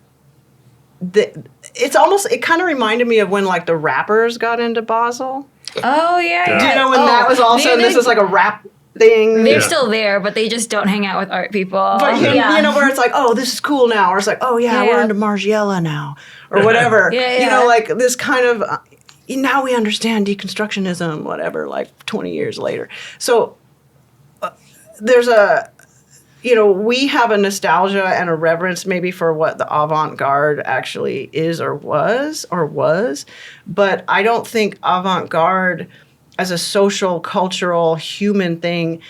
It kind of reminded me of when like the rappers got into Basel. Oh yeah. Do you know when that was also this is like a rap thing? They're still there, but they just don't hang out with art people. But you know where it's like, oh, this is cool now, or it's like, oh yeah, we're into Margiela now, or whatever. You know, like this kind of. Now we understand deconstructionism, whatever. Like 20 years later, so there's a. You know, we have a nostalgia and a reverence maybe for what the avant-garde actually is or was, but I don't think avant-garde as a social, cultural, human thing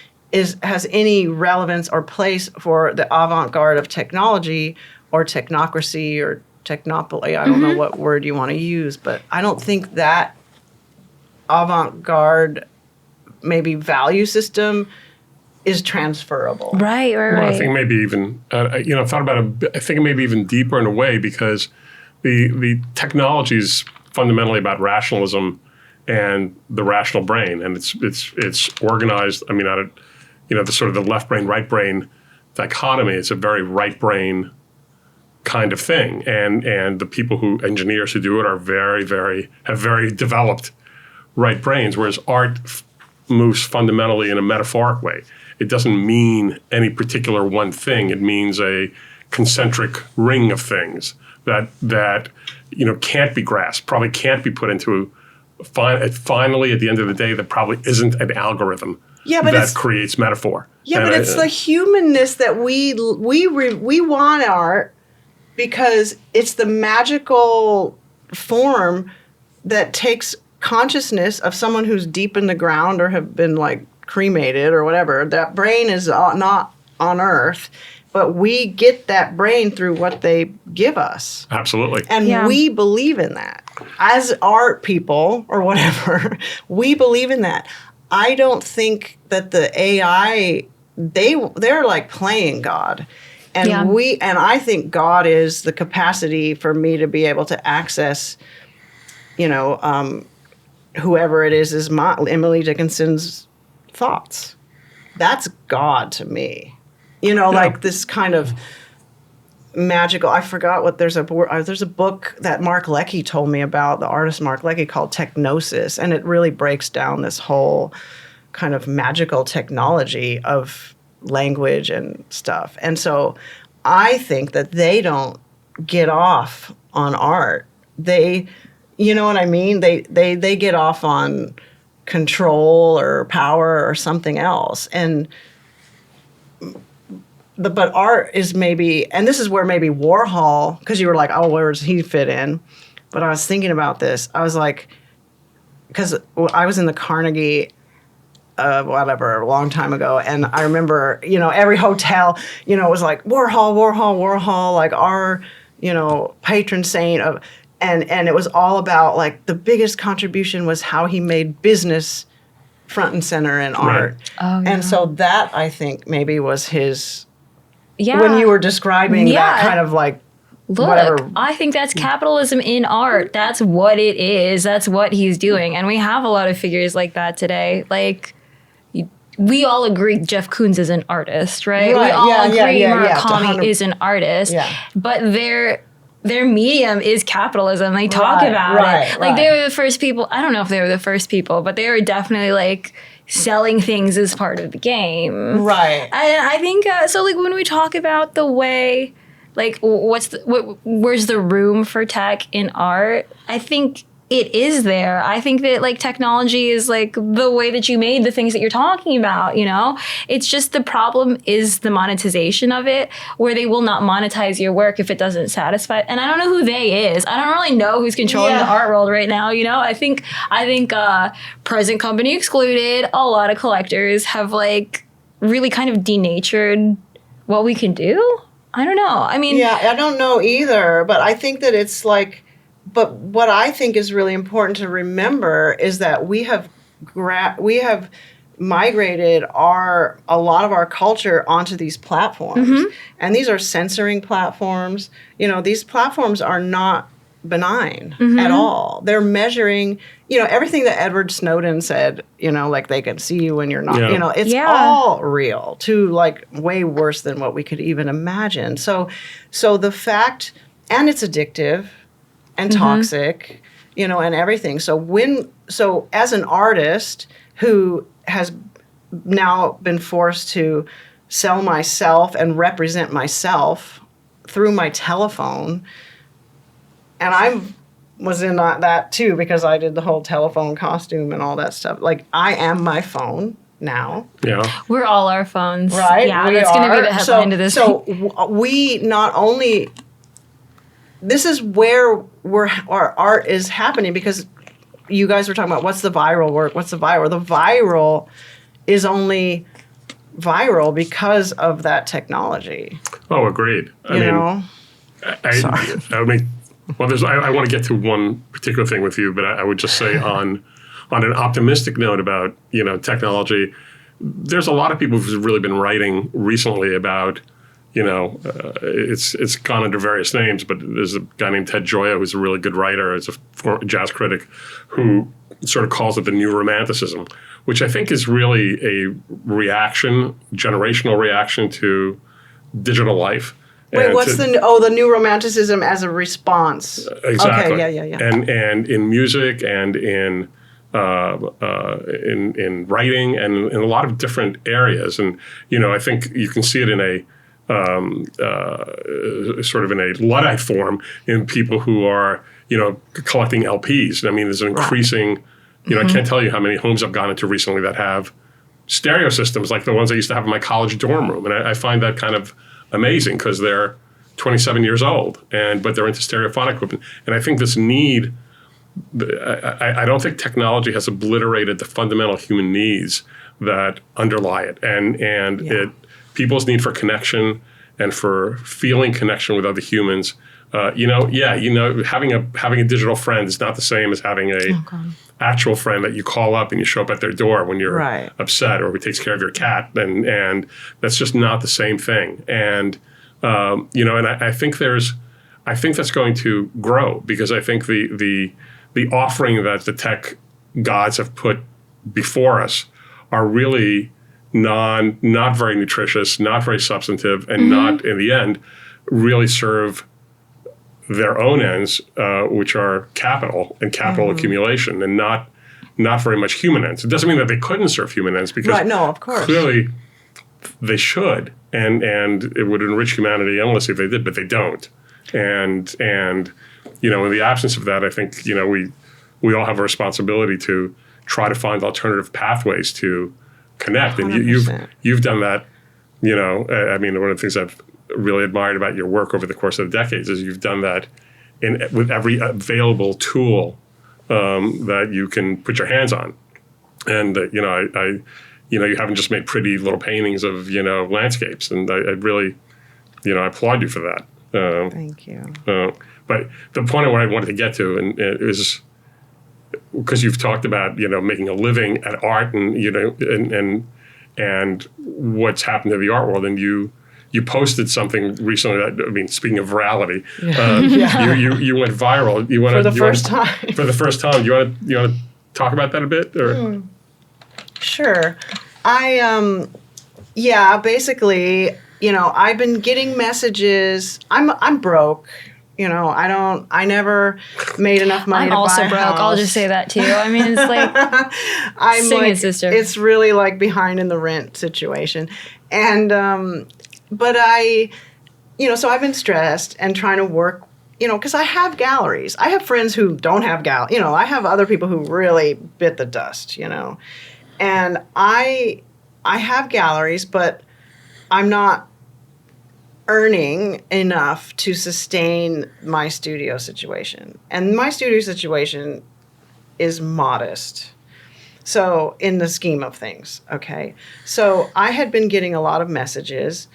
has any relevance or place for the avant-garde of technology or technocracy or technopoly. I don't know what word you want to use, but I don't think that avant-garde maybe value system is transferable. Right. Well, I think maybe even, I've thought about it, I think maybe even deeper in a way because the technology is fundamentally about rationalism and the rational brain. And it's organized, I mean, the sort of the left brain, right brain dichotomy. It's a very right brain kind of thing. And the engineers who do it are have very developed right brains, whereas art moves fundamentally in a metaphoric way. It doesn't mean any particular one thing. It means a concentric ring of things that can't be grasped, probably can't be put into. Finally, at the end of the day, there probably isn't an algorithm that creates metaphor. Yeah, but it's the humanness that we want art because it's the magical form that takes consciousness of someone who's deep in the ground or have been like cremated or whatever. That brain is not on Earth, but we get that brain through what they give us. Absolutely. And we believe in that. As art people or whatever, we believe in that. I don't think that the AI, they're like playing God. And I think God is the capacity for me to be able to access, whoever it is Emily Dickinson's thoughts. That's God to me. Like this kind of magical. I forgot what there's a book that Mark Leckey told me about, the artist Mark Leckey, called Technosis, and it really breaks down this whole kind of magical technology of language and stuff. And so I think that they don't get off on art. They, you know what I mean? They get off on control or power or something else. But art is maybe, and this is where maybe Warhol, because you were like, oh, where does he fit in? But I was thinking about this. I was like, because I was in the Carnegie, a long time ago, and I remember, every hotel, it was like Warhol, like our, patron saint of, and it was all about like the biggest contribution was how he made business front and center in art. Oh, yeah. And so that I think maybe was his. Yeah. When you were describing that kind of like, look, whatever. I think that's capitalism in art. That's what it is. That's what he's doing. And we have a lot of figures like that today. Like, we all agree Jeff Koons is an artist, right? We all agree Murakami is an artist. Yeah. But their medium is capitalism. They talk about it. Like, they were the first people. I don't know if they were the first people, but they were definitely like selling things as part of the game. Right. I think, so like when we talk about the way, like where's the room for tech in art? I think it is there. I think that like technology is like the way that you made the things that you're talking about, It's just the problem is the monetization of it, where they will not monetize your work if it doesn't satisfy. And I don't know who they is. I don't really know who's controlling the art world right now, I think present company excluded, a lot of collectors have like really kind of denatured what we can do. I don't know. I mean, I don't know either, but I think that it's like but what I think is really important to remember is that we have migrated a lot of our culture onto these platforms, and these are censoring platforms. These platforms are not benign at all. They're measuring, everything that Edward Snowden said, like they can see you when you're not, it's all real to like way worse than what we could even imagine. So the fact, and it's addictive and toxic, and everything. So as an artist who has now been forced to sell myself and represent myself through my telephone, and I was in that too because I did the whole telephone costume and all that stuff. Like, I am my phone now. Yeah. We're all our phones. Right? Yeah, that's going to be the headline to this. So we not only... This is where our art is happening, because you guys were talking about what's the viral work, what's the viral. The viral is only viral because of that technology. Oh, agreed. I want to get to one particular thing with you, but I would just say on an optimistic note about technology, there's a lot of people who've really been writing recently about it's gone under various names, but there's a guy named Ted Gioia who's a really good writer, as a jazz critic, who sort of calls it the new romanticism, which I think is really a generational reaction to digital life. Wait, what's the new romanticism as a response? Exactly. Okay, yeah. And in music and in writing and in a lot of different areas, and I think you can see it in a sort of in a Luddite form in people who are collecting LPs. I mean, there's an increasing. I can't tell you how many homes I've gone into recently that have stereo systems like the ones I used to have in my college dorm room, and I find that kind of amazing because they're 27 years old, but they're into stereophonic equipment. And I think this need, I don't think technology has obliterated the fundamental human needs that underlie it, and people's need for connection and for feeling connection with other humans. Having a digital friend is not the same as having a actual friend that you call up and you show up at their door when you're upset or who takes care of your cat, and that's just not the same thing. And I think that's going to grow, because I think the offering that the tech gods have put before us are really not very nutritious, not very substantive, and not in the end really serve their own ends, which are capital and capital accumulation, and not very much human ends. It doesn't mean that they couldn't serve human ends, because of course. Clearly they should, and it would enrich humanity endlessly if they did, but they don't. And in the absence of that, I think we all have a responsibility to try to find alternative pathways to connect. 100%. And you've done that. I mean, one of the things I've really admired about your work over the course of the decades is you've done that with every available tool that you can put your hands on. And you haven't just made pretty little paintings of landscapes, and I really I applaud you for that. Thank you. But the point of what I wanted to get to is because you've talked about making a living at art, and and what's happened to the art world, and you posted something recently that, I mean, speaking of virality, you went viral. For the first time. You want to talk about that a bit, or? Sure. Basically, I've been getting messages. I'm broke. I never made enough money to buy a house. I'm also broke. I'll just say that too. I mean, it's like singing sister. It's really like behind in the rent situation. And, but so I've been stressed and trying to work, because I have galleries. I have friends who don't have galleries. I have other people who really bit the dust, And I have galleries, but I'm not earning enough to sustain my studio situation. And my studio situation is modest. So in the scheme of things, okay? So I had been getting a lot of messages.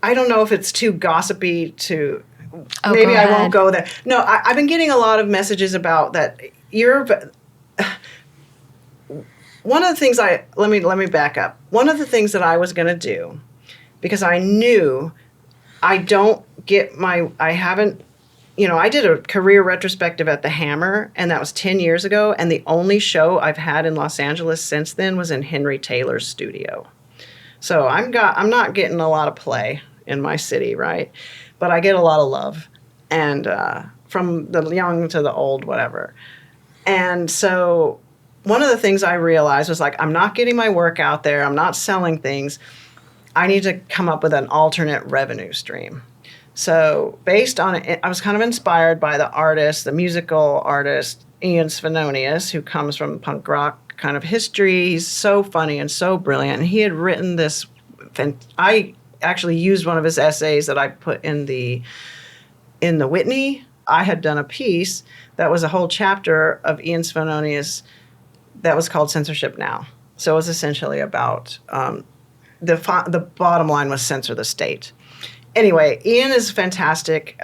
I don't know if it's too gossipy to maybe I won't go there. No, I've been getting a lot of messages about that. One of the things let me back up. One of the things that I was going to do, because I knew I haven't, I did a career retrospective at the Hammer, and that was 10 years ago. And the only show I've had in Los Angeles since then was in Henry Taylor's studio. So I'm not getting a lot of play in my city, right? But I get a lot of love, and from the young to the old, whatever. And so one of the things I realized was like, I'm not getting my work out there. I'm not selling things. I need to come up with an alternate revenue stream. So based on it, I was kind of inspired by the musical artist, Ian Svenonius, who comes from punk rock kind of history. He's so funny and so brilliant. And he had written this, I actually used one of his essays that I put in the Whitney. I had done a piece that was a whole chapter of Ian Svenonius that was called Censorship Now. So it was essentially about the bottom line was censor the state. Anyway, Ian is a fantastic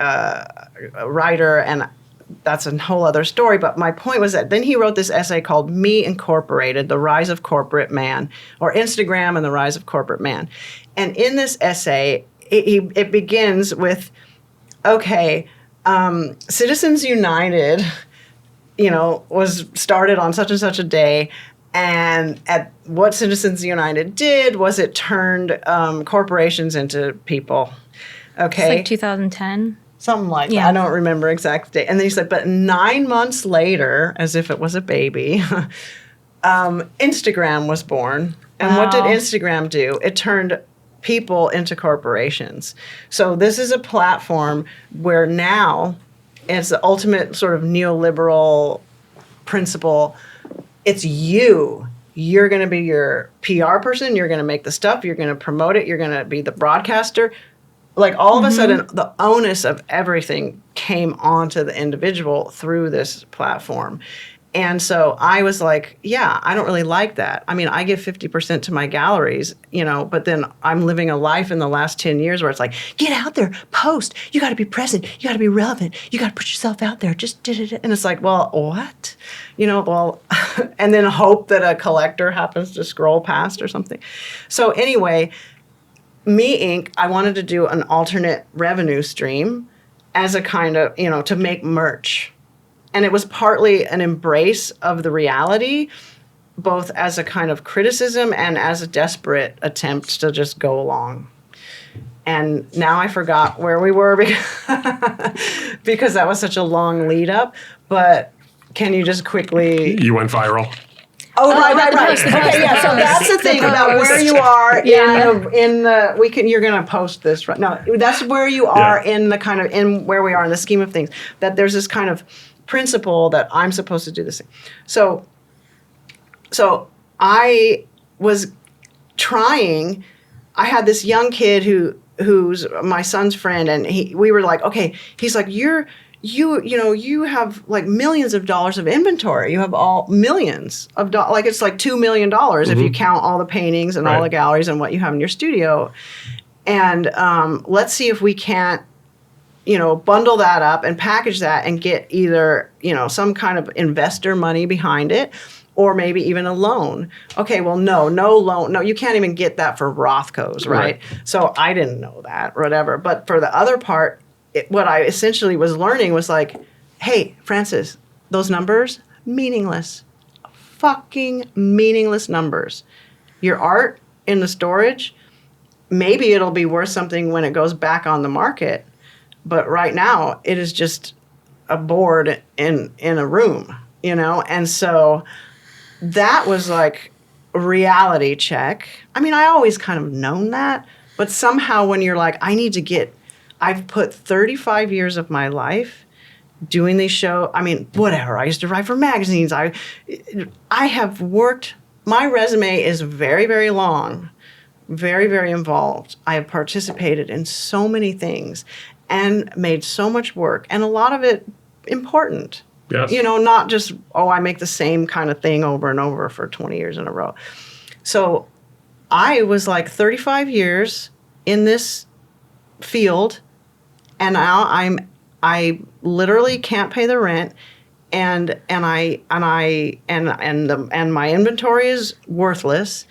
writer, and that's a whole other story. But my point was that then he wrote this essay called Me Incorporated, The Rise of Corporate Man, or Instagram and the Rise of Corporate Man. And in this essay, it begins with, okay, Citizens United, was started on such and such a day. And at what Citizens United did was it turned corporations into people. Okay. It's like 2010. Something like that. I don't remember exact date. And then he said, but 9 months later, as if it was a baby, Instagram was born. And what did Instagram do? It turned people into corporations. So this is a platform where now it's the ultimate sort of neoliberal principle. It's you. You're going to be your PR person. You're going to make the stuff. You're going to promote it. You're going to be the broadcaster. Like all of a sudden, the onus of everything came onto the individual through this platform. And so I was like, yeah, I don't really like that. I mean, I give 50% to my galleries, but then I'm living a life in the last 10 years where it's like, get out there, post. You got to be present. You got to be relevant. You got to put yourself out there. Just did it. And it's like, well, what? And then hope that a collector happens to scroll past or something. So anyway, Me Inc., I wanted to do an alternate revenue stream as a kind of, to make merch. And it was partly an embrace of the reality, both as a kind of criticism and as a desperate attempt to just go along. And now I forgot where we were because that was such a long lead up. But can you just quickly... You went viral. Oh, right. Okay, yeah. So that's the thing about where you are you're going to post this right now. That's where you are in the kind of in where we are in the scheme of things. That there's this kind of principle that I'm supposed to do this thing. So I was trying. I had this young kid who's my son's friend, and we were like, okay. He's like, you have like millions of dollars of inventory. You have all millions of dollars. Like it's like $2 million if you count all the paintings and all the galleries and what you have in your studio. And let's see if we can't, bundle that up and package that and get either, some kind of investor money behind it or maybe even a loan. Okay, well, no loan. No, you can't even get that for Rothkos, right? So I didn't know that or whatever. But for the other part, what I essentially was learning was like, hey, Francis, those numbers, meaningless. Fucking meaningless numbers. Your art in the storage, maybe it'll be worth something when it goes back on the market. But right now, it is just a board in a room, And so that was like a reality check. I mean, I always kind of known that. But somehow when you're like, I've put 35 years of my life doing these shows. I mean, whatever. I used to write for magazines. I have worked. My resume is very, very long, very, very involved. I have participated in so many things and made so much work, and a lot of it important. Yes. Not just, I make the same kind of thing over and over for 20 years in a row. So I was like 35 years in this field. And now I literally can't pay the rent, and my inventory is worthless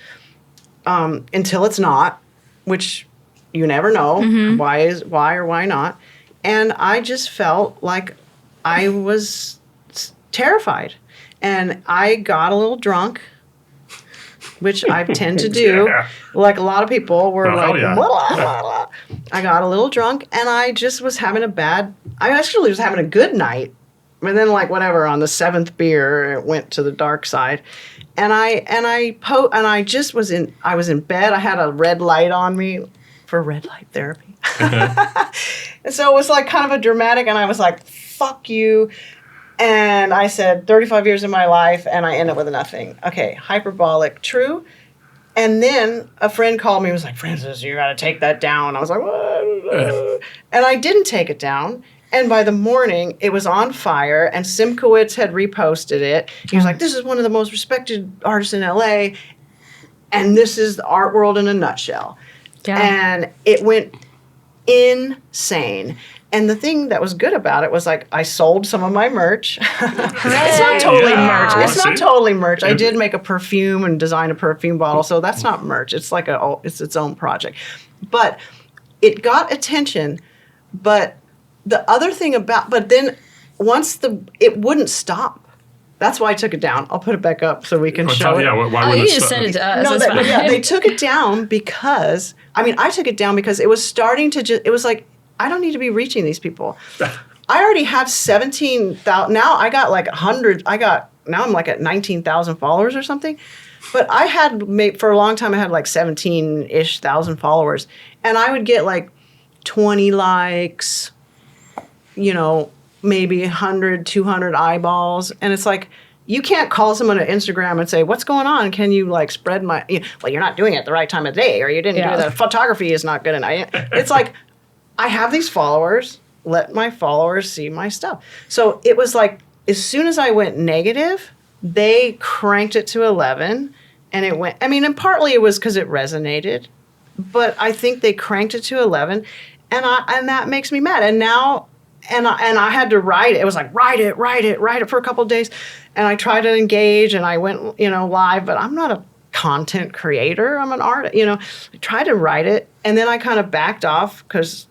until it's not, which you never know why or why not. And I just felt like I was terrified, and I got a little drunk, which I tend to do. Yeah. Like a lot of people were like, yeah. blah, blah, blah, blah. I got a little drunk, and I just was having I actually was having a good night. And then on the 7th beer, it went to the dark side. And I just was in bed. I had a red light on me for red light therapy. And so it was like kind of a dramatic, and I was like, fuck you. And I said 35 years of my life, and I end up with nothing. Okay, hyperbolic, true. And then a friend called me and was like, Francis, you got to take that down. I was like, what? And I didn't take it down. And by the morning, it was on fire, and Simkowitz had reposted it. He was like, this is one of the most respected artists in LA, and this is the art world in a nutshell. Yeah. And it went insane. And the thing that was good about it was I sold some of my merch. It's not totally merch. It's not totally merch. I did make a perfume and design a perfume bottle, so that's not merch. It's it's its own project. But it got attention. But the other thing but then once it wouldn't stop. That's why I took it down. I'll put it back up so we can show it. Yeah, why would you just sent it to us. No, they took it down because, I took it down because it was starting to it was like, I don't need to be reaching these people. I already have 17,000. Now I got now I'm at 19,000 followers or something. But I had, for a long time, I had 17-ish thousand followers. And I would get 20 likes, maybe 100, 200 eyeballs. And it's like, you can't call someone on Instagram and say, what's going on? Can you spread my, well, you're not doing it at the right time of day, or you didn't do the photography is not good enough. It's like, I have these followers, let my followers see my stuff. So it was as soon as I went negative, they cranked it to 11, and it went, and partly it was because it resonated, but I think they cranked it to 11, and that makes me mad. And now, and I had to write it. It was write it for a couple of days. And I tried to engage, and I went, live, but I'm not a content creator. I'm an artist, I tried to write it, and then I kind of backed off because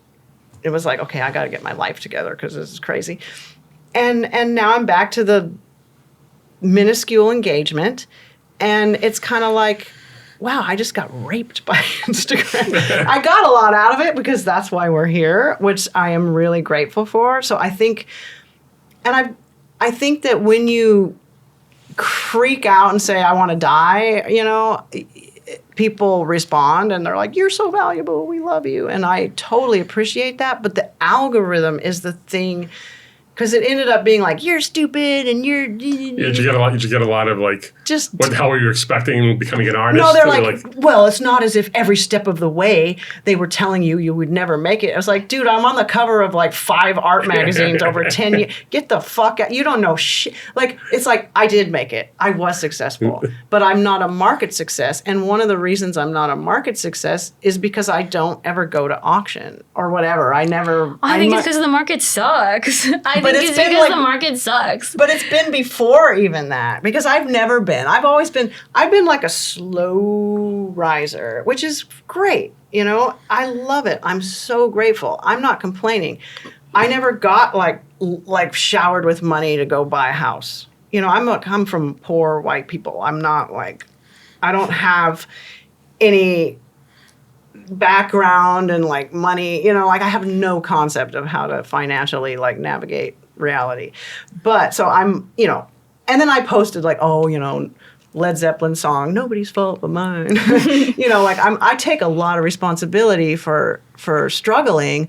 it was okay, I got to get my life together because this is crazy. And now I'm back to the minuscule engagement, and it's kind of wow, I just got raped by Instagram. I got a lot out of it because that's why we're here, which I am really grateful for. So I think, and I think that when you freak out and say, I want to die, people respond and they're like, you're so valuable, we love you. And I totally appreciate that. But the algorithm is the thing, because it ended up being you're stupid and you're... Yeah, did you get a lot of just... What the hell were you expecting becoming an artist? No, they're well, it's not as if every step of the way they were telling you would never make it. I was like, dude, I'm on the cover of 5 art magazines over 10 years. Get the fuck out. You don't know shit. It's I did make it. I was successful. But I'm not a market success. And one of the reasons I'm not a market success is because I don't ever go to auction or whatever. I think it's because the market sucks. I think it's because the market sucks. But it's been before even that, because I've never been. I've been a slow riser, which is great. I love it. I'm so grateful. I'm not complaining. I never got showered with money to go buy a house. I'm from poor white people. I'm not I don't have any background and money, I have no concept of how to financially navigate reality. But so I'm, and then I posted Led Zeppelin song, nobody's fault but mine. I take a lot of responsibility for struggling,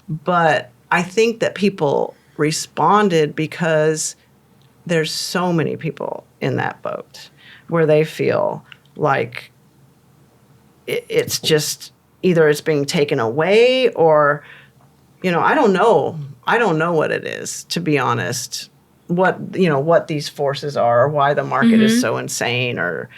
but I think that people responded because there's so many people in that boat where they feel like it's just either it's being taken away or, I don't know. I don't know what it is, to be honest, what these forces are or why the market is so insane or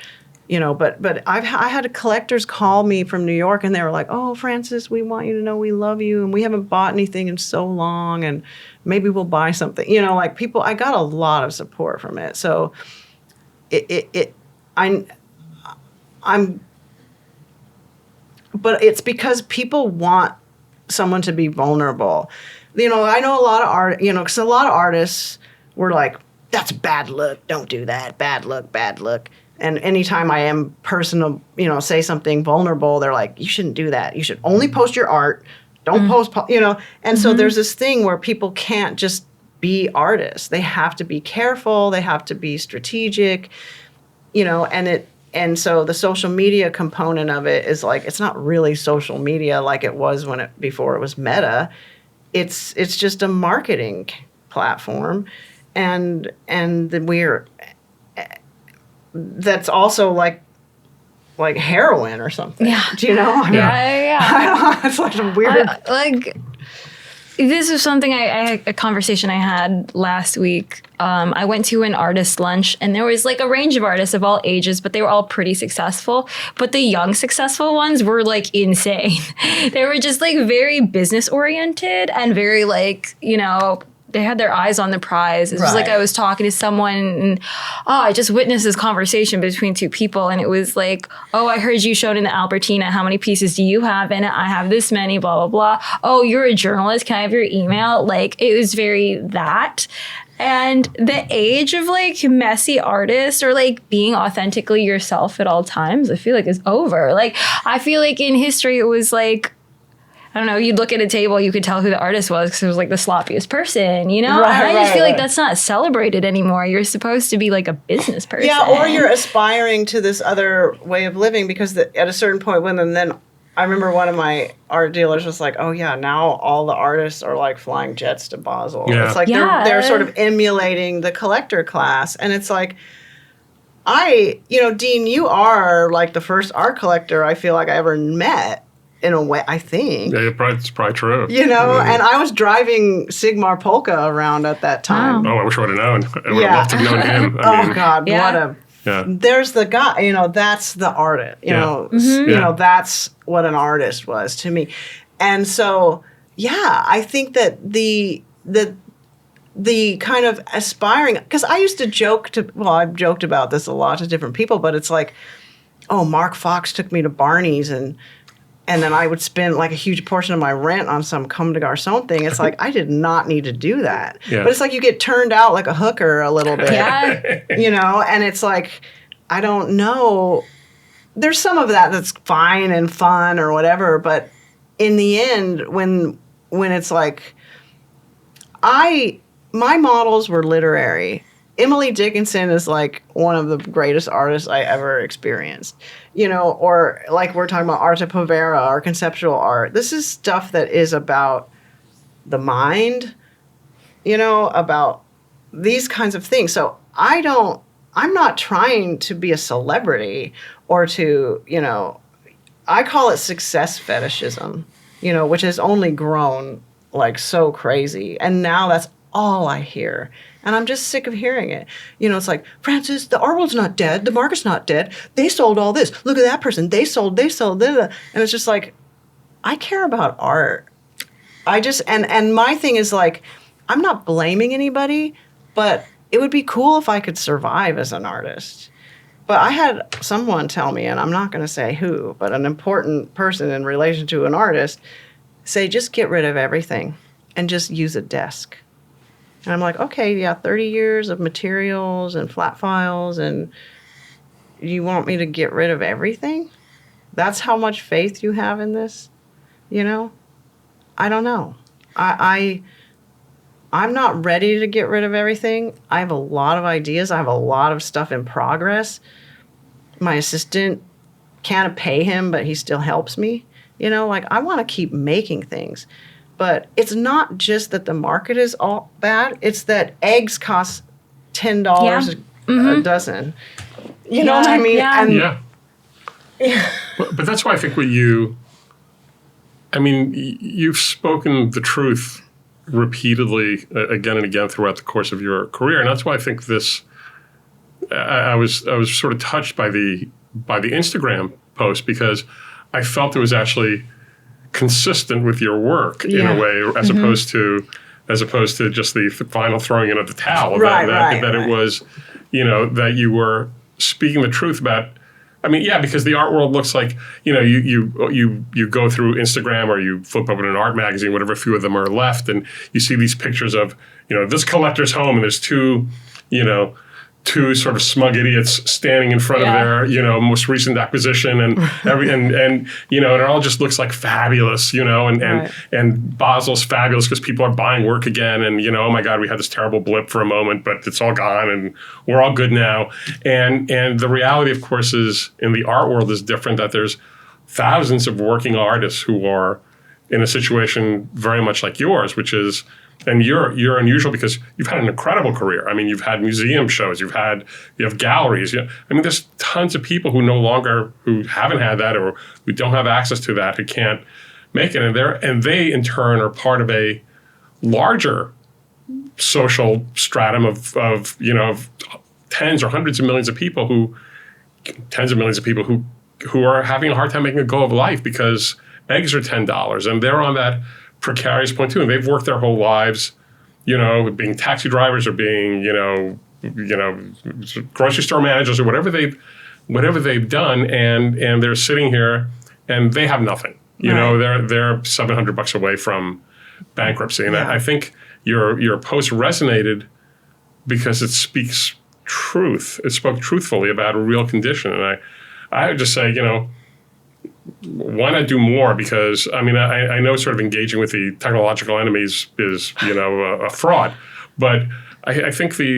but I had collectors call me from New York, and they were like, "Oh, Frances, we want you to know we love you, and we haven't bought anything in so long, and maybe we'll buy something." Like people, I got a lot of support from it. So, but it's because people want someone to be vulnerable. I know a lot of because a lot of artists were like, "That's bad luck. Don't do that. Bad luck, bad luck." And anytime I am personal, say something vulnerable, they're like, "You shouldn't do that. You should only post your art. Don't post, And so there's this thing where people can't just be artists. They have to be careful. They have to be strategic, and so the social media component of it is like, it's not really social media like it was before it was Meta. It's just a marketing platform, and that's also like heroin or something. Yeah. Do you know? Yeah. I don't know. It's like a weird. This is something a conversation I had last week. I went to an artist lunch, and there was like a range of artists of all ages, but they were all pretty successful. But the young successful ones were like insane. They were just like very business oriented and very they had their eyes on the prize. It was like I was talking to someone, and I just witnessed this conversation between two people, and it was like, "Oh, I heard you showed in the Albertina. How many pieces do you have in it? I have this many, blah, blah, blah. Oh, you're a journalist. Can I have your email?" Like, it was very that. And the age of like messy artists or like being authentically yourself at all times, I feel like is over. Like, I feel like in history, it was like, I don't know, you'd look at a table, you could tell who the artist was because it was like the sloppiest person, Right, and I just feel like that's not celebrated anymore. You're supposed to be like a business person. Yeah, or you're aspiring to this other way of living because at a certain point then I remember one of my art dealers was like, "Oh yeah, now all the artists are like flying jets to Basel." Yeah. It's like they're sort of emulating the collector class, and it's like, Dean, you are like the first art collector I feel like I ever met. In a way, I think. Yeah, it's probably true. And I was driving Sigmar Polka around at that time. Oh, I wish I would have known. I would have loved to have known him. God, what a... Yeah. There's the guy, that's the artist. That's what an artist was to me. And so, I think that the kind of aspiring... Because I used to I've joked about this a lot to different people, but it's like, oh, Mark Fox took me to Barney's and then I would spend like a huge portion of my rent on some comme des garçons thing. It's like, I did not need to do that. Yeah. But it's like you get turned out like a hooker a little bit, and it's like, I don't know. There's some of that that's fine and fun or whatever. But in the end, when it's like, my models were literary. Emily Dickinson is like one of the greatest artists I ever experienced, or like we're talking about arte povera or conceptual art. This is stuff that is about the mind, about these kinds of things. So I'm not trying to be a celebrity or to, I call it success fetishism, which has only grown like so crazy. And now that's all I hear. And I'm just sick of hearing it. It's like, "Frances, the art world's not dead. The market's not dead. They sold all this. Look at that person. They sold. And it's just like, I care about art. And my thing is like, I'm not blaming anybody, but it would be cool if I could survive as an artist. But I had someone tell me, and I'm not going to say who, but an important person in relation to an artist, say, just get rid of everything and just use a desk. And I'm like, okay, 30 years of materials and flat files, and you want me to get rid of everything? That's how much faith you have in this? I don't know. I'm not ready to get rid of everything. I have a lot of ideas. I have a lot of stuff in progress. My assistant, can't pay him, but he still helps me. I want to keep making things. But it's not just that the market is all bad. It's that eggs cost $10 a dozen. You know what I mean? Yeah. But that's why I think you've spoken the truth repeatedly again and again throughout the course of your career. And that's why I think I was sort of touched by the by the Instagram post because I felt it was actually consistent with your work in a way, as opposed to just the final throwing in of the towel. That it was, that you were speaking the truth about. I mean, yeah, because the art world looks like, you go through Instagram or you flip open an art magazine, whatever few of them are left, and you see these pictures of, this collector's home, and there's two sort of smug idiots standing in front of their, most recent acquisition, and and it all just looks like fabulous, and Basel's fabulous because people are buying work again, and oh my God, we had this terrible blip for a moment, but it's all gone, and we're all good now. And the reality, of course, is in the art world is different. That there's thousands of working artists who are in a situation very much like yours, which is. And you're unusual because you've had an incredible career. I mean, you've had museum shows, you have galleries. I mean, there's tons of people who haven't had that or who don't have access to that, who can't make it. And they in turn are part of a larger social stratum of tens or hundreds of millions of people who are having a hard time making a go of life because eggs are $10 and they're on that precarious point too, and they've worked their whole lives, being taxi drivers or being, grocery store managers or whatever they've done, and they're sitting here and they have nothing. They're $700 away from bankruptcy, and I think your post resonated because it speaks truth. It spoke truthfully about a real condition, and I would just say, why not do more? Because I mean, I know sort of engaging with the technological enemies is a fraud, but I think the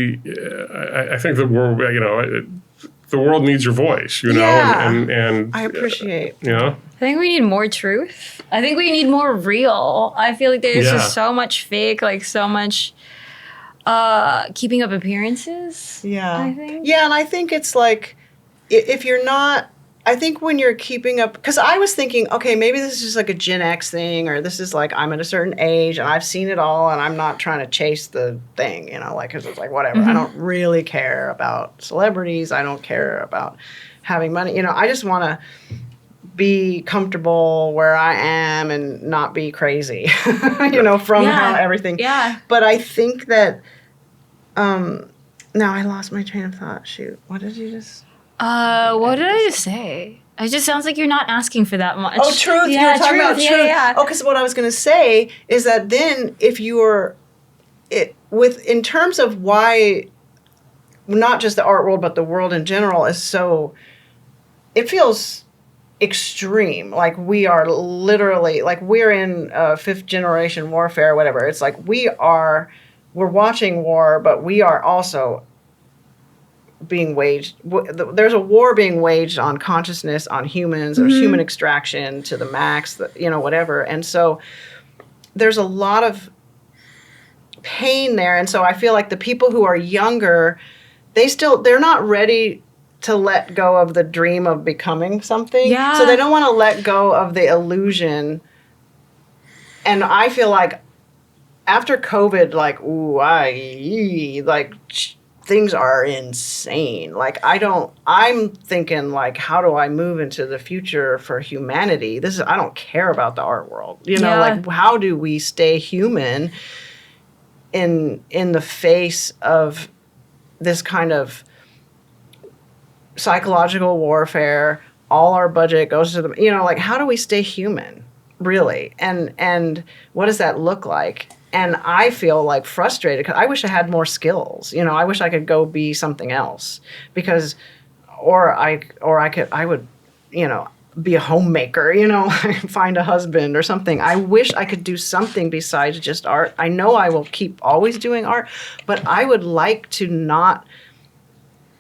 world needs your voice, and I appreciate. I think we need more truth. I think we need more real. I feel like there's just so much fake, like so much keeping up appearances. Yeah, I think. Yeah, and I think it's like if you're not. I think when you're keeping up, because I was thinking, okay, maybe this is just like a Gen X thing, or this is like I'm at a certain age and I've seen it all and I'm not trying to chase the thing, because it's like whatever. I don't really care about celebrities. I don't care about having money. I just want to be comfortable where I am and not be crazy, from how everything. Yeah. But I think that, now I lost my train of thought. Shoot, what did you just... what did I just say? It just sounds like you're not asking for that much. Oh, truth. Yeah, you're talking about truth. Yeah. Oh, because what I was going to say is that then if you're in terms of why not just the art world but the world in general is so, it feels extreme. Like we are literally, like we're in fifth generation warfare or whatever. It's like we're watching war, but we are also being waged. There's a war being waged on consciousness, on humans. There's human extraction to the max, whatever. And so there's a lot of pain there. And so I feel like the people who are younger, they're not ready to let go of the dream of becoming something. Yeah. So they don't want to let go of the illusion. And I feel like after COVID, things are insane. Like I'm thinking like, how do I move into the future for humanity? I don't care about the art world. Like how do we stay human in the face of this kind of psychological warfare? All our budget goes to like how do we stay human really? And what does that look like? And I feel like frustrated because I wish I had more skills. I wish I could go be something else because, I would, be a homemaker, find a husband or something. I wish I could do something besides just art. I know I will keep always doing art, but I would like to not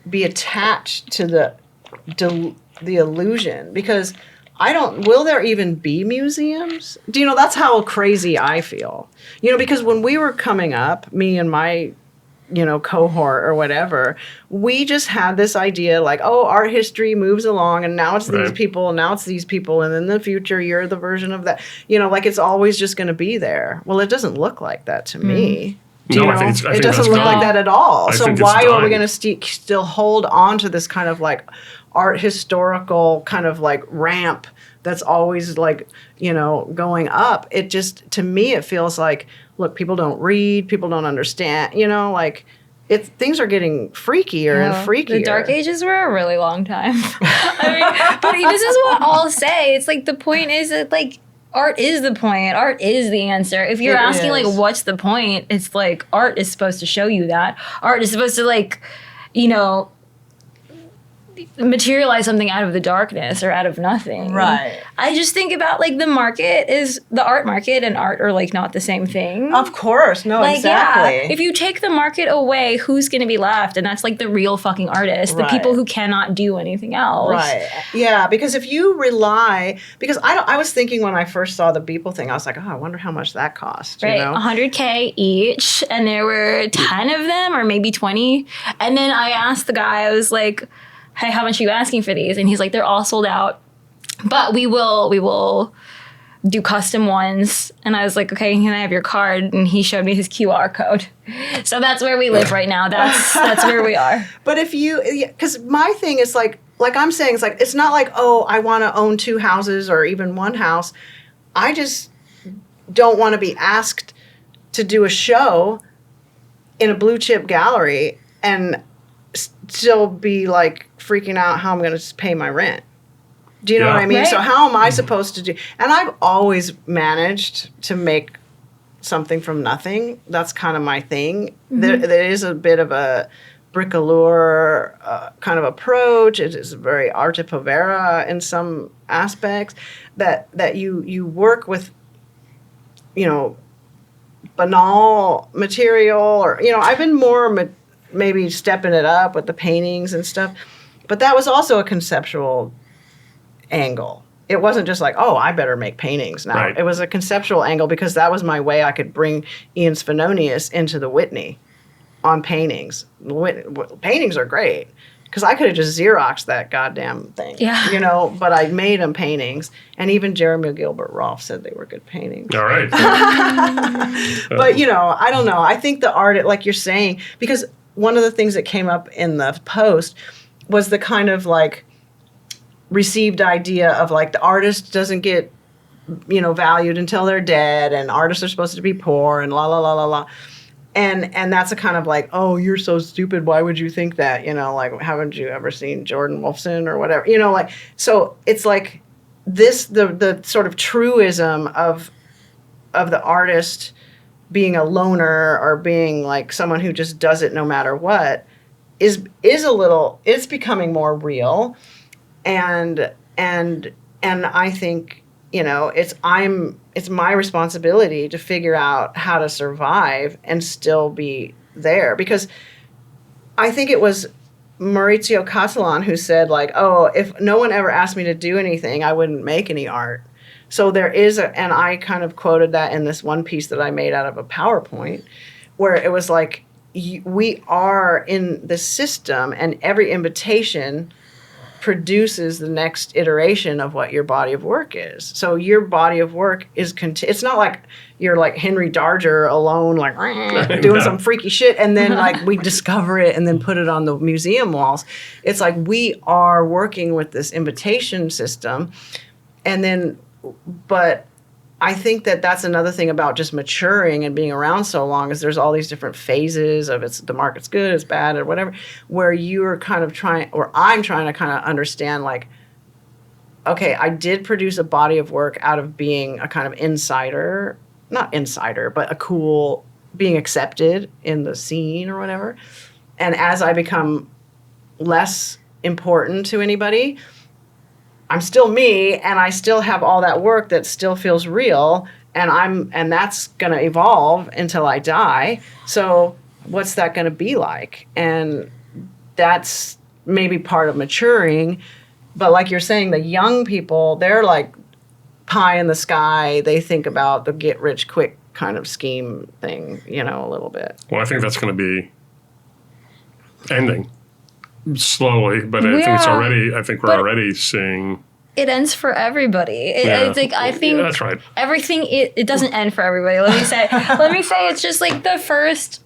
be attached to the illusion because will there even be museums? That's how crazy I feel. Because when we were coming up, me and my, cohort or whatever, we just had this idea like, oh, art history moves along and now it's these people, and now it's these people, and in the future you're the version of that. Like it's always just going to be there. Well, it doesn't look like that to me. Do you know? I It think doesn't that's look gone. like that at all. I So think it's why are we dying. going to still hold on to this kind of like art historical kind of like ramp that's always like, going up? It just, to me, it feels like, look, people don't read, people don't understand, like things are getting freakier and freakier. The Dark Ages were a really long time. But this is what I'll say. It's like the point is that like art is the point. Art is the answer. If you're asking like what's the point, it's like art is supposed to show you that. Art is supposed to like, materialize something out of the darkness or out of nothing. Right. I just think about like the art market and art are like not the same thing. Of course. No, Like, exactly. yeah, if you take the market away, who's going to be left? And that's like the real fucking artist, the people who cannot do anything else. Right. Yeah, because if you rely, because I was thinking when I first saw the Beeple thing, I was like, oh, I wonder how much that cost. Right, $100K each, and there were 10 of them, or maybe 20. And then I asked the guy, I was like, hey, how much are you asking for these? And he's like, they're all sold out, but we will do custom ones. And I was like, okay, can I have your card? And he showed me his QR code. So that's where we live right now. That's where we are. But if you, because my thing is like I'm saying, it's like, it's not like, oh, I want to own 2 houses or even 1 house. I just don't want to be asked to do a show in a blue chip gallery and still be like freaking out how I'm going to pay my rent. Do you know what I mean? Right. So how am I supposed to do? And I've always managed to make something from nothing. That's kind of my thing. Mm-hmm. There is a bit of a bricoleur kind of approach. It is very arte povera in some aspects that you work with, banal material, or I've been more maybe stepping it up with the paintings and stuff, but that was also a conceptual angle. It wasn't just like, oh, I better make paintings now. Right. It was a conceptual angle because that was my way I could bring Ian Svenonius into the Whitney on paintings. Paintings are great because I could have just Xeroxed that goddamn thing, but I made them paintings. And even Jeremy Gilbert Rolfe said they were good paintings. All right. But, I don't know. I think the art, like you're saying, because one of the things that came up in the post was the kind of like received idea of like the artist doesn't get, valued until they're dead, and artists are supposed to be poor and la la la la la. And that's a kind of like, oh, you're so stupid. Why would you think that? Like, haven't you ever seen Jordan Wolfson or whatever? Like, so it's like this, the sort of truism of the artist being a loner or being like someone who just does it no matter what is it's becoming more real. And I think, it's my responsibility to figure out how to survive and still be there, because I think it was Maurizio Cattelan who said like, oh, if no one ever asked me to do anything, I wouldn't make any art. So there is and I kind of quoted that in this one piece that I made out of a PowerPoint, where it was like, we are in the system, and every invitation produces the next iteration of what your body of work is. So your body of work is it's not like you're like Henry Darger alone, like doing some freaky shit, and then like we discover it and then put it on the museum walls. It's like we are working with this invitation system, and then, but I think that's another thing about just maturing and being around so long, is there's all these different phases of the market's good, it's bad, or whatever, where you're kind of trying, or I'm trying to kind of understand like, okay, I did produce a body of work out of being a kind of not insider, but a cool, being accepted in the scene or whatever. And as I become less important to anybody, I'm still me, and I still have all that work that still feels real, and that's going to evolve until I die. So what's that going to be like? And that's maybe part of maturing. But like you're saying, the young people, they're like pie in the sky. They think about the get rich quick kind of scheme thing, a little bit. Well, I think that's going to be ending slowly, but I think we're already seeing it ends for everybody. Yeah. It's like, I think that's right. everything, it doesn't end for everybody. Let me say it's just like the first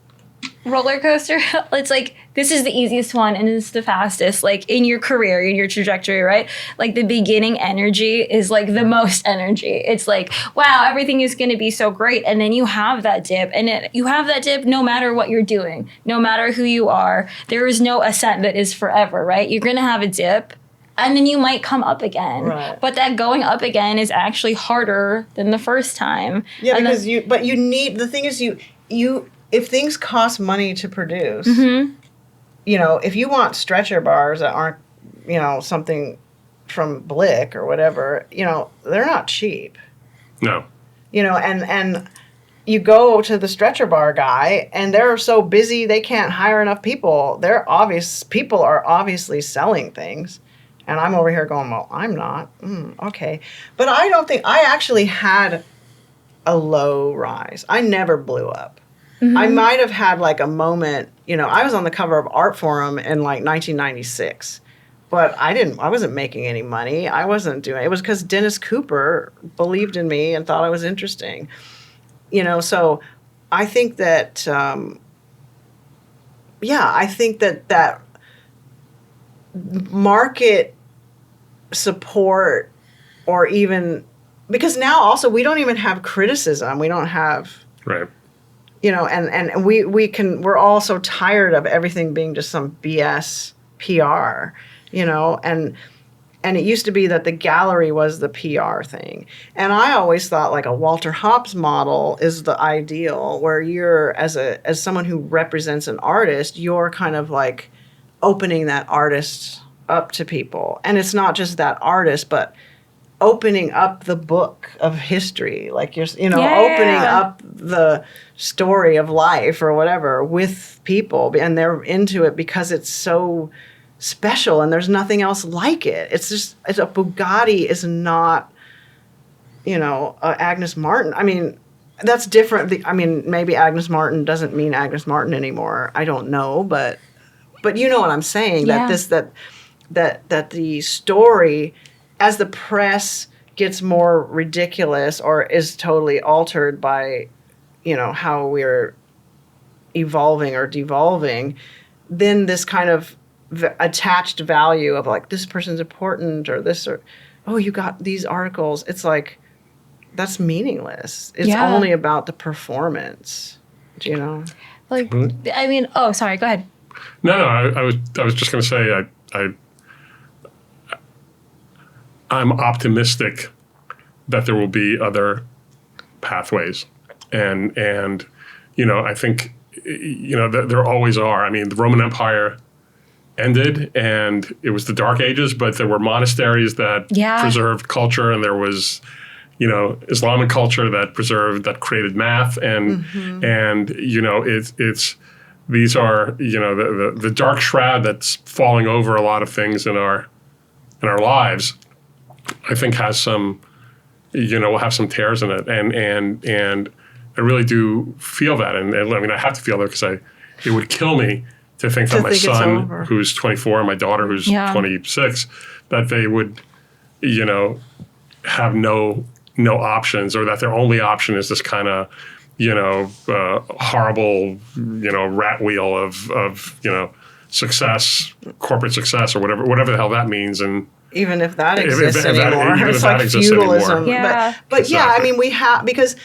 roller coaster. It's like, this is the easiest one and it's the fastest, like in your career, in your trajectory, right? Like the beginning energy is like the most energy. It's like, wow, everything is going to be so great. And then you have that dip, and you have that dip no matter what you're doing, no matter who you are. There is no ascent that is forever, right? You're going to have a dip, and then you might come up again. Right. But that going up again is actually harder than the first time. Yeah, and because you need, the thing is you if things cost money to produce, if you want stretcher bars that aren't, something from Blick or whatever, they're not cheap. No. And you go to the stretcher bar guy and they're so busy they can't hire enough people. People are obviously selling things. And I'm over here going, well, I'm not. Okay. But I actually had a low rise. I never blew up. I might have had like a moment, I was on the cover of Art Forum in like 1996, but I wasn't making any money. I wasn't doing it. It was because Dennis Cooper believed in me and thought I was interesting. So I think that, I think that market support, or even, because now also we don't even have criticism. We don't have, right. And we're all so tired of everything being just some BS PR, and it used to be that the gallery was the PR thing. And I always thought like a Walter Hopps model is the ideal, where you're, as someone who represents an artist, you're kind of like opening that artist up to people. And it's not just that artist, but opening up the book of history, like opening up the story of life or whatever with people, and they're into it because it's so special and there's nothing else like it. It's a Bugatti is not, Agnes Martin. I mean, that's different. Maybe Agnes Martin doesn't mean Agnes Martin anymore. I don't know, but you know what I'm saying, that the story, as the press gets more ridiculous or is totally altered by, how we're evolving or devolving, then this kind of attached value of like, this person's important, or this, or, oh, you got these articles. It's like, that's meaningless. It's only about the performance, Like, I mean, oh, sorry, go ahead. No, I was just going to say, I'm optimistic that there will be other pathways, and I think there always are. I mean, the Roman Empire ended, and it was the Dark Ages, but there were monasteries that preserved culture, and there was Islamic culture that created math, and it's these are the dark shroud that's falling over a lot of things in our lives. I think has some, will have some tears in it, and I really do feel that, and I mean I have to feel that because it would kill me to think that my son, who's 24, and my daughter, who's 26, that they would, have no options, or that their only option is this kind of, horrible, rat wheel of success, corporate success, or whatever the hell that means, and. Even if that exists anymore, it's like feudalism. Yeah. But exactly. Yeah, I mean, we have, because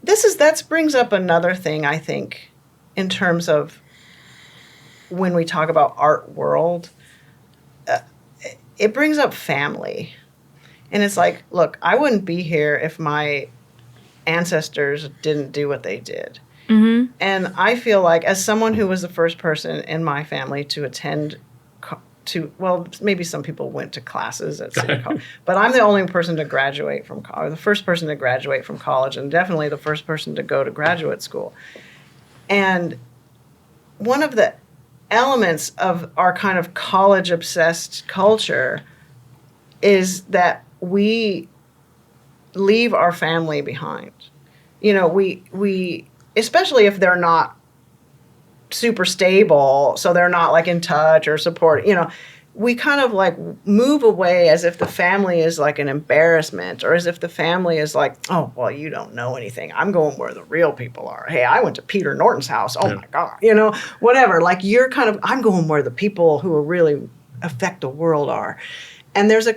that brings up another thing, I think, in terms of when we talk about art world, it brings up family. And it's like, look, I wouldn't be here if my ancestors didn't do what they did. Mm-hmm. And I feel like, as someone who was the first person in my family to attend maybe some people went to classes at City College, but I'm the only person to graduate from college, the first person to graduate from college, and definitely the first person to go to graduate school. And one of the elements of our kind of college-obsessed culture is that we leave our family behind. We especially if they're not super stable, so they're not like in touch or support, we kind of like move away as if the family is like an embarrassment, or as if the family is like, oh, well, you don't know anything. I'm going where the real people are. Hey, I went to Peter Norton's house. Oh my God, whatever. Like I'm going where the people who are really affect the world are. And there's a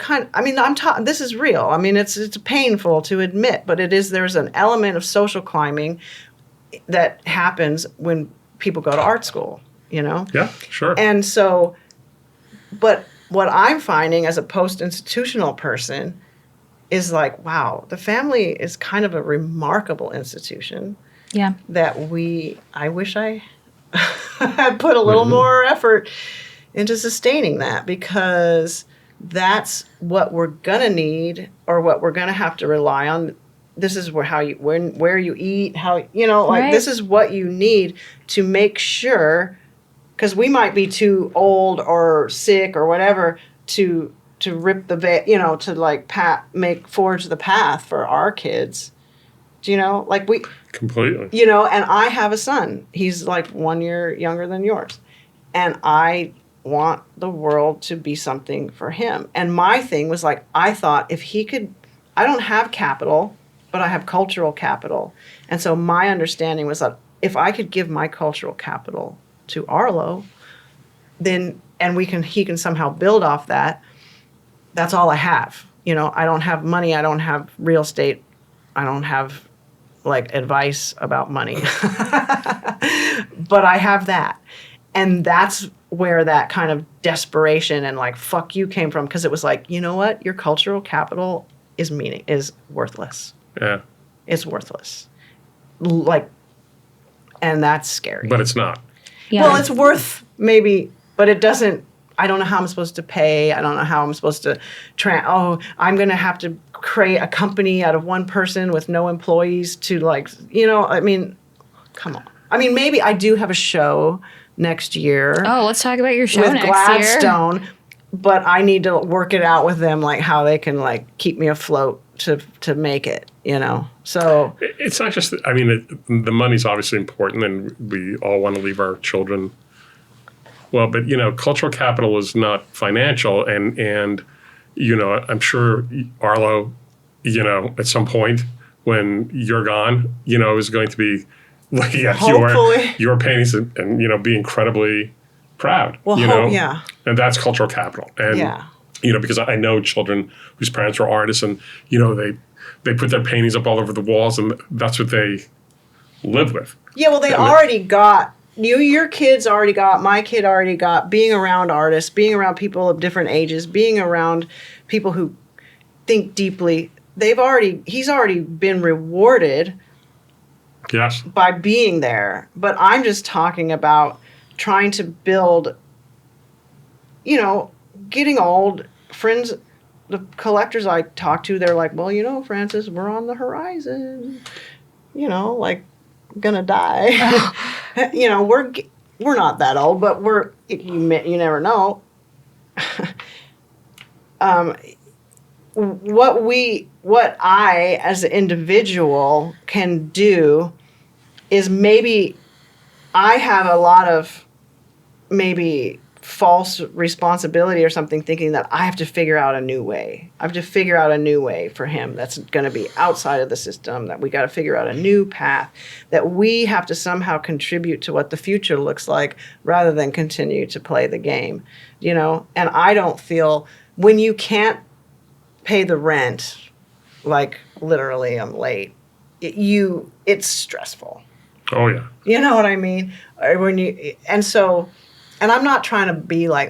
this is real. I mean, it's painful to admit, but there's an element of social climbing that happens when people go to art school, Yeah, sure. And so, but what I'm finding as a post-institutional person is like, wow, the family is kind of a remarkable institution. Yeah. That I wish I had put a little more effort into sustaining that, because that's what we're gonna need, or what we're gonna have to rely on. This is where you eat, this is what you need to make sure, because we might be too old or sick or whatever to rip the to like forge the path for our kids. Completely. And I have a son. He's like 1 year younger than yours, and I want the world to be something for him. And my thing was like, I thought if he could, I don't have capital, but I have cultural capital. And so my understanding was that if I could give my cultural capital to Arlo, then, and he can somehow build off that, that's all I have. I don't have money. I don't have real estate. I don't have like advice about money, but I have that. And that's where that kind of desperation and like, fuck you came from. Cause it was like, you know what? Your cultural capital is worthless. Yeah. It's worthless. Like, and that's scary. But it's not. Yeah. Well, it's worth maybe, but it doesn't, I don't know how I'm supposed to pay. I don't know how I'm supposed to I'm going to have to create a company out of one person with no employees to like, I mean, come on. I mean, maybe I do have a show next year. Oh, let's talk about your show with next Gladstone, year. But I need to work it out with them, like how they can like keep me afloat to make it, So it's not just. I mean, the money's obviously important, and we all want to leave our children well. But cultural capital is not financial, and I'm sure Arlo, at some point when you're gone, is going to be looking at your paintings and be incredibly proud. Well, yeah. And that's cultural capital. And because I know children whose parents are artists, and they put their paintings up all over the walls, and that's what they live with. Yeah, well, they already got your kids already got, my kid already got, being around artists, being around people of different ages, being around people who think deeply. He's already been rewarded. Yes. By being there. But I'm just talking about trying to build, getting old. Friends, the collectors I talk to, they're like, well, Frances, we're on the horizon. Like, gonna die. We're not that old, but you never know. What I, as an individual, can do is maybe I have a lot of maybe false responsibility or something, thinking that I have to figure out a new way. I have to figure out a new way for him that's going to be outside of the system, that we got to figure out a new path, that we have to somehow contribute to what the future looks like rather than continue to play the game, And I don't feel, when you can't pay the rent, like literally I'm late, it's stressful. Oh yeah. You know what I mean? And I'm not trying to be like,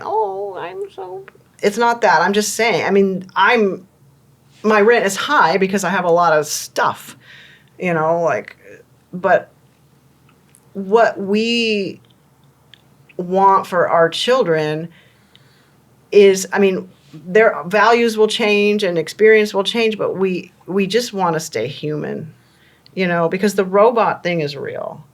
it's not that. I'm just saying, I mean, my rent is high because I have a lot of stuff, but what we want for our children is, I mean, their values will change and experience will change, but we just want to stay human, because the robot thing is real.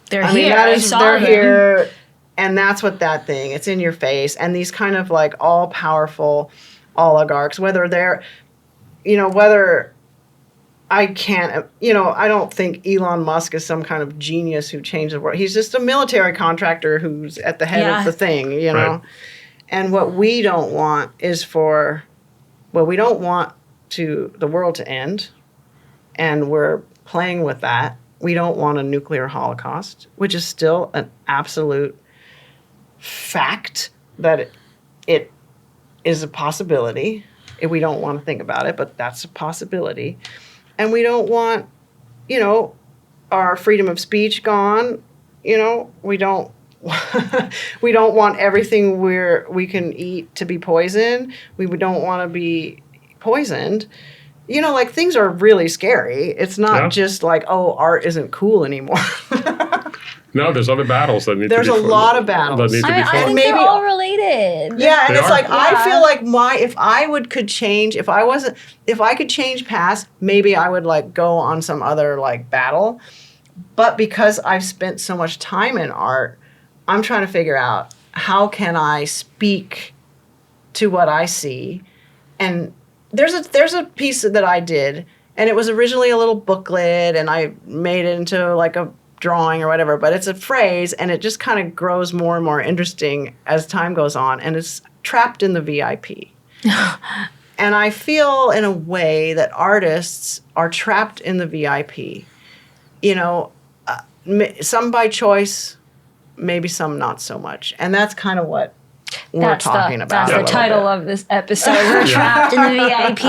They're here. They're here. And that's what that thing, it's in your face. And these kind of like all powerful oligarchs, whether they're, whether I can't, I don't think Elon Musk is some kind of genius who changed the world. He's just a military contractor who's at the head of the thing, Right. And what we don't want is we don't want the world to end, and we're playing with that. We don't want a nuclear holocaust, which is still an absolute fact that it is a possibility. We don't want to think about it, but that's a possibility. And we don't want, our freedom of speech gone. We don't we don't want everything we can eat to be poisoned. We don't want to be poisoned. Things are really scary. It's not just like, oh, art isn't cool anymore. No, there's other battles that need to be There's a lot of battles. That need to be fought. I think they're all related. Yeah, and They it's are? like, I feel like if I could change, if I could change past, maybe I would like go on some other like battle. But because I've spent so much time in art, I'm trying to figure out how can I speak to what I see. And there's a piece that I did, and it was originally a little booklet, and I made it into like a drawing or whatever, but it's a phrase, and it just kind of grows more and more interesting as time goes on, and it's trapped in the VIP. And I feel in a way that artists are trapped in the VIP. Some by choice, maybe some not so much. And that's kind of what we're talking about. That's the title of this episode. We're trapped in the VIP.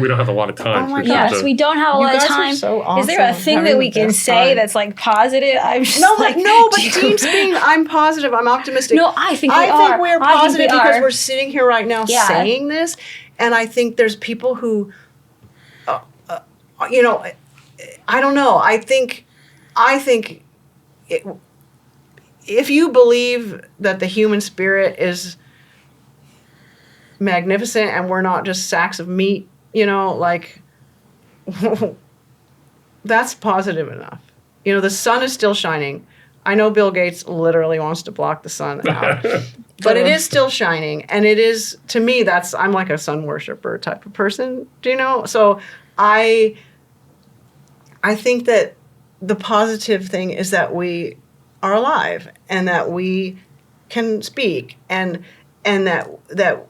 We don't have a lot of time. Oh my Yes, we don't have a lot of time. So awesome. Is there a thing that we can say that's like positive? I'm just but Team's being, I'm positive, I'm optimistic. No, I think I think we're positive because we're sitting here right now saying this, and I think there's people who, I don't know. I think if you believe that the human spirit is magnificent and we're not just sacks of meat, that's positive enough. The sun is still shining. I know Bill Gates literally wants to block the sun out, but it is still shining. And it is, to me, I'm like a sun worshiper type of person, So I think that the positive thing is that we are alive and that we can speak and that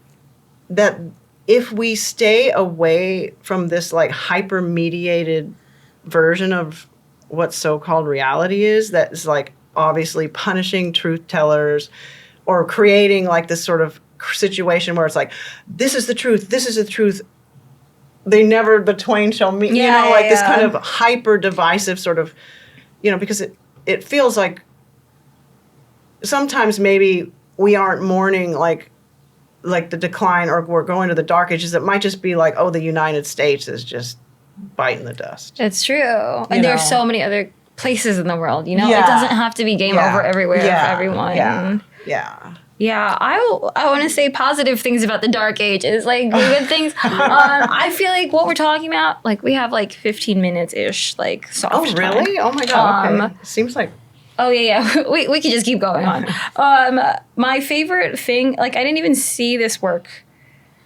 if we stay away from this like hyper mediated version of what so-called reality is, that is like obviously punishing truth tellers or creating like this sort of situation where it's like, this is the truth, the twain shall meet, this kind of hyper divisive sort of, because it feels like sometimes maybe we aren't mourning like the decline or we're going to the dark ages. It might just be like, oh, the United States is just biting the dust. It's true. And there are so many other places in the world, It doesn't have to be game over everywhere for everyone. Yeah, I want to say positive things about the Dark Ages, like good things. I feel like what we're talking about, like we have like 15 minutes-ish, like soft time. Oh, really? Oh, my God. Okay. Seems like... Oh, yeah. We could just keep going on. My favorite thing, like I didn't even see this work.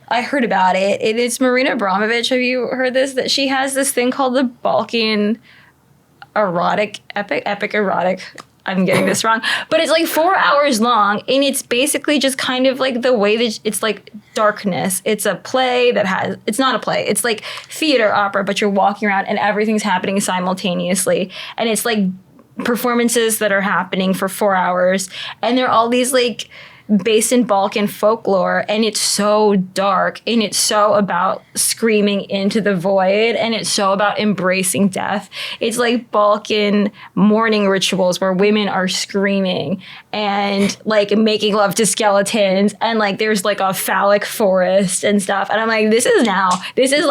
I heard about it. It is Marina Abramovich. Have you heard this? That she has this thing called the Balkan epic erotic. I'm getting this wrong, but it's like 4 hours long, and it's basically just kind of like the way that it's like darkness. It's a play it's not a play. It's like theater opera, but you're walking around and everything's happening simultaneously. And it's like performances that are happening for 4 hours. And they're all these like based in Balkan folklore, and it's so dark, and it's so about screaming into the void, and it's so about embracing death. It's like Balkan mourning rituals where women are screaming and like making love to skeletons, and like there's like a phallic forest and stuff. And I'm like, this is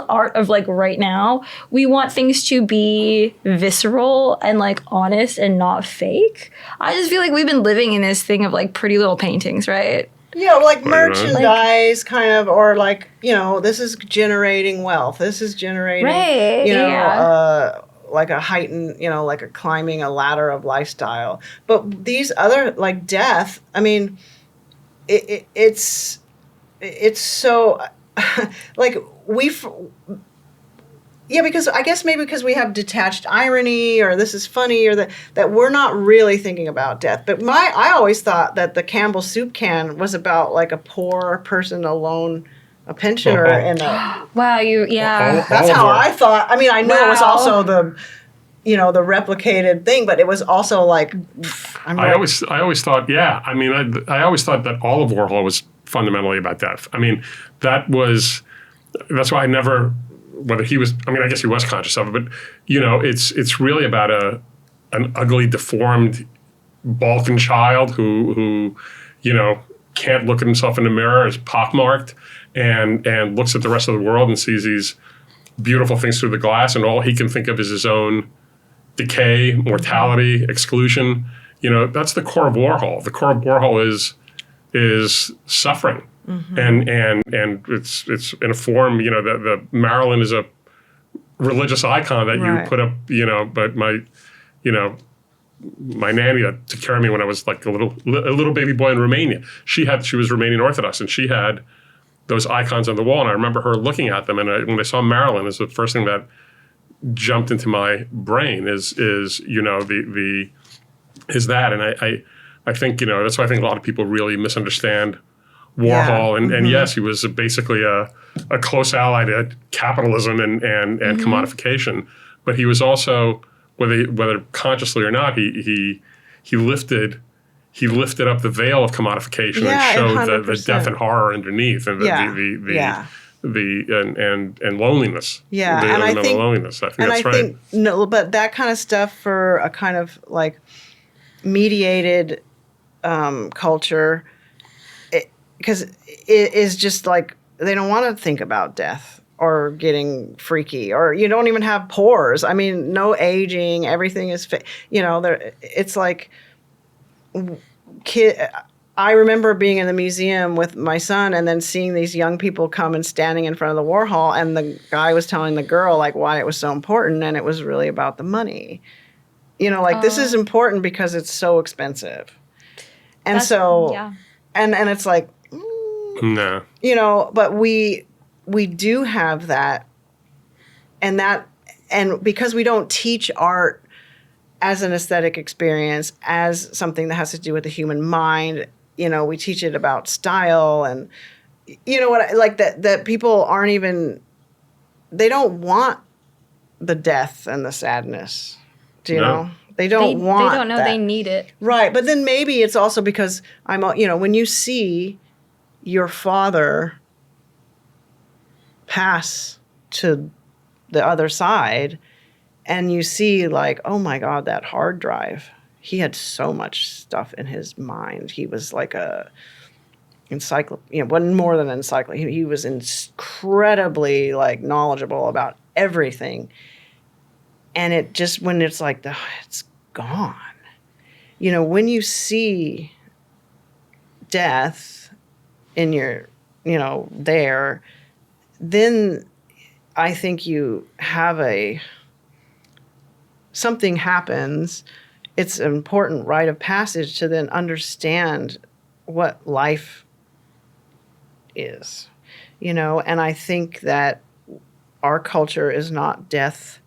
art of like right now. We want things to be visceral and like honest and not fake. I just feel like we've been living in this thing of like Pretty Little Paintings, right? Yeah, like merchandise kind of, or like, this is generating wealth. This is generating, like a heightened, like a climbing a ladder of lifestyle. But these other, like death, I mean, it's so, like Yeah, because I guess maybe because we have detached irony, or this is funny, or that we're not really thinking about death. But I always thought that the Campbell soup can was about like a poor person alone, a pensioner, and wow, that's how I thought. I mean, I know it was also the replicated thing, but it was also like I always thought, yeah. I mean, I always thought that all of Warhol was fundamentally about death. I mean, that's why I never. Whether he was, I mean, I guess he was conscious of it, but it's really about an ugly, deformed Balkan child who can't look at himself in the mirror, is pockmarked, and looks at the rest of the world and sees these beautiful things through the glass, and all he can think of is his own decay, mortality, exclusion. That's the core of Warhol. The core of Warhol is suffering. Mm-hmm. And it's in a form, the Marilyn is a religious icon that you put up, but my nanny that took care of me when I was like a little baby boy in Romania, she was Romanian Orthodox, and she had those icons on the wall, and I remember her looking at them, and when I saw Marilyn, it's the first thing that jumped into my brain is that, and I think that's why I think a lot of people really misunderstand Warhol, and yes, he was basically a close ally to capitalism and commodification, but he was also, whether consciously or not, he lifted up the veil of commodification and showed the death and horror underneath, and and loneliness. Yeah, the and I think loneliness. I think that's right. No, but that kind of stuff for a kind of like mediated culture. Because it is just like they don't want to think about death or getting freaky, or you don't even have pores. I mean, no aging. Everything is, it's like I remember being in the museum with my son and then seeing these young people come and standing in front of the Warhol, and the guy was telling the girl like why it was so important, and it was really about the money. This is important because it's so expensive, and and it's like. No. But we do have that, and because we don't teach art as an aesthetic experience, as something that has to do with the human mind, we teach it about style, and that people aren't even, they don't want the death and the sadness. Do you know? They don't want They don't know that. They need it. Right, but then maybe it's also because when you see your father pass to the other side, and you see like, oh my God, that hard drive. He had so much stuff in his mind. He was like a encyclopedia, wasn't more than an encyclopedia. He was incredibly like knowledgeable about everything. And it just, when it's like, it's gone. When you see death in your, there, then I think you have something happens. It's an important rite of passage to then understand what life is, and I think that our culture is not death.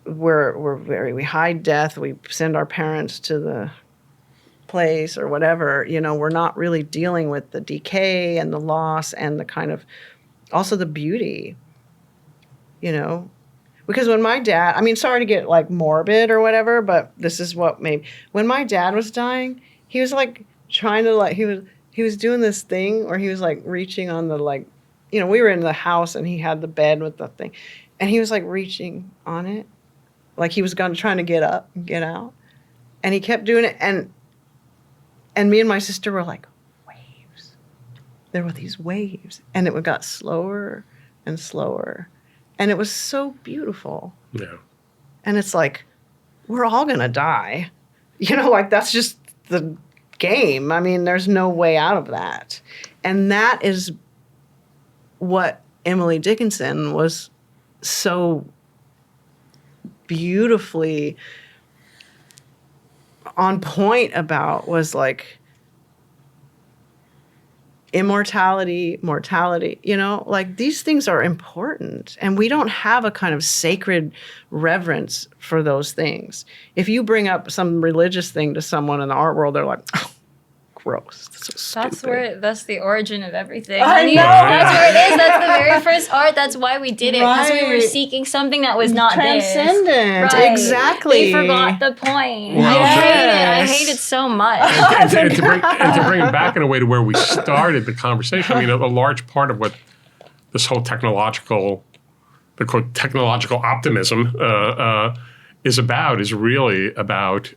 We hide death. We send our parents to the place or whatever, we're not really dealing with the decay and the loss and the kind of also the beauty, because when my dad, I mean, sorry to get like morbid or whatever, but this is what made, when my dad was dying, he was like trying to like, he was doing this thing where he was like reaching on the like, we were in the house and he had the bed with the thing, and he was like reaching on it like he was trying to get up and get out, and he kept doing it, and me and my sister were like, waves. There were these waves. And it got slower and slower. And it was so beautiful. Yeah. And it's like, we're all going to die. That's just the game. I mean, there's no way out of that. And that is what Emily Dickinson was so beautifully on point about, was like, immortality, mortality, like these things are important. And we don't have a kind of sacred reverence for those things. If you bring up some religious thing to someone in the art world, they're like, oh, gross. That's so stupid. That's the origin of everything. I know. That's where it is. That's the very first art. That's why we did it. Because we were seeking something that was not transcendent. Right. Exactly. They forgot the point. Well, I hate it so much. And to bring it back in a way to where we started the conversation, I mean, a large part of what this whole technological optimism is really about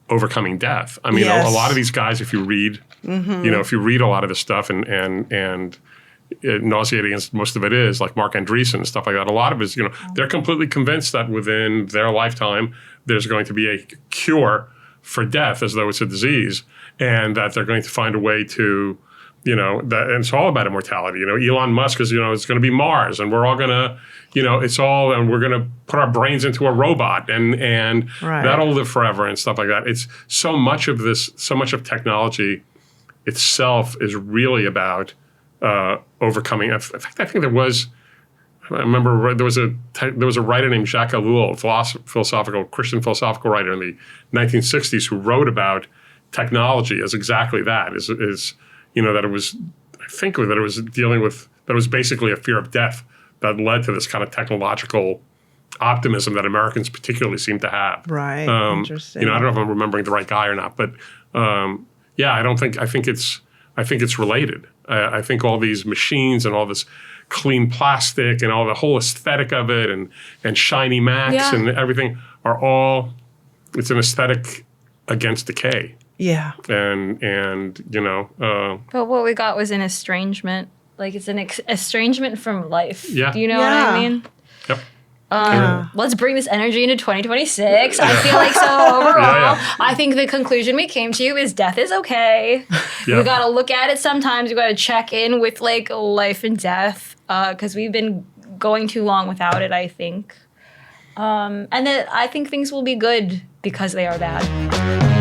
overcoming death. I mean, a lot of these guys, if you read, if you read a lot of this stuff and nauseating as most of it is, like Mark Andreessen and stuff like that, a lot of it is, they're completely convinced that within their lifetime, there's going to be a cure for death as though it's a disease, and that they're going to find a way to, and it's all about immortality. Elon Musk is, it's going to be Mars, and we're all going to, and we're going to put our brains into a robot, and that'll live forever and stuff like that. It's so much of technology itself is really about overcoming. In fact, I think I remember there was a writer named Jacques Ellul, Christian philosophical writer in the 1960s, who wrote about technology as exactly that. That it was, I think that it was dealing with, that it was basically a fear of death that led to this kind of technological optimism that Americans particularly seem to have. Right. Interesting. I don't know if I'm remembering the right guy or not, but I think it's related. I think all these machines and all this clean plastic and all the whole aesthetic of it and shiny Macs and everything it's an aesthetic against decay. Yeah. And but what we got was an estrangement. Like, it's an estrangement from life. Yeah. Do you know what I mean? Yep. Let's bring this energy into 2026. I feel like, so overall, I think the conclusion we came to is death is okay. We got to look at it sometimes. We got to check in with, like, life and death, because we've been going too long without it, I think. And that I think things will be good because they are bad.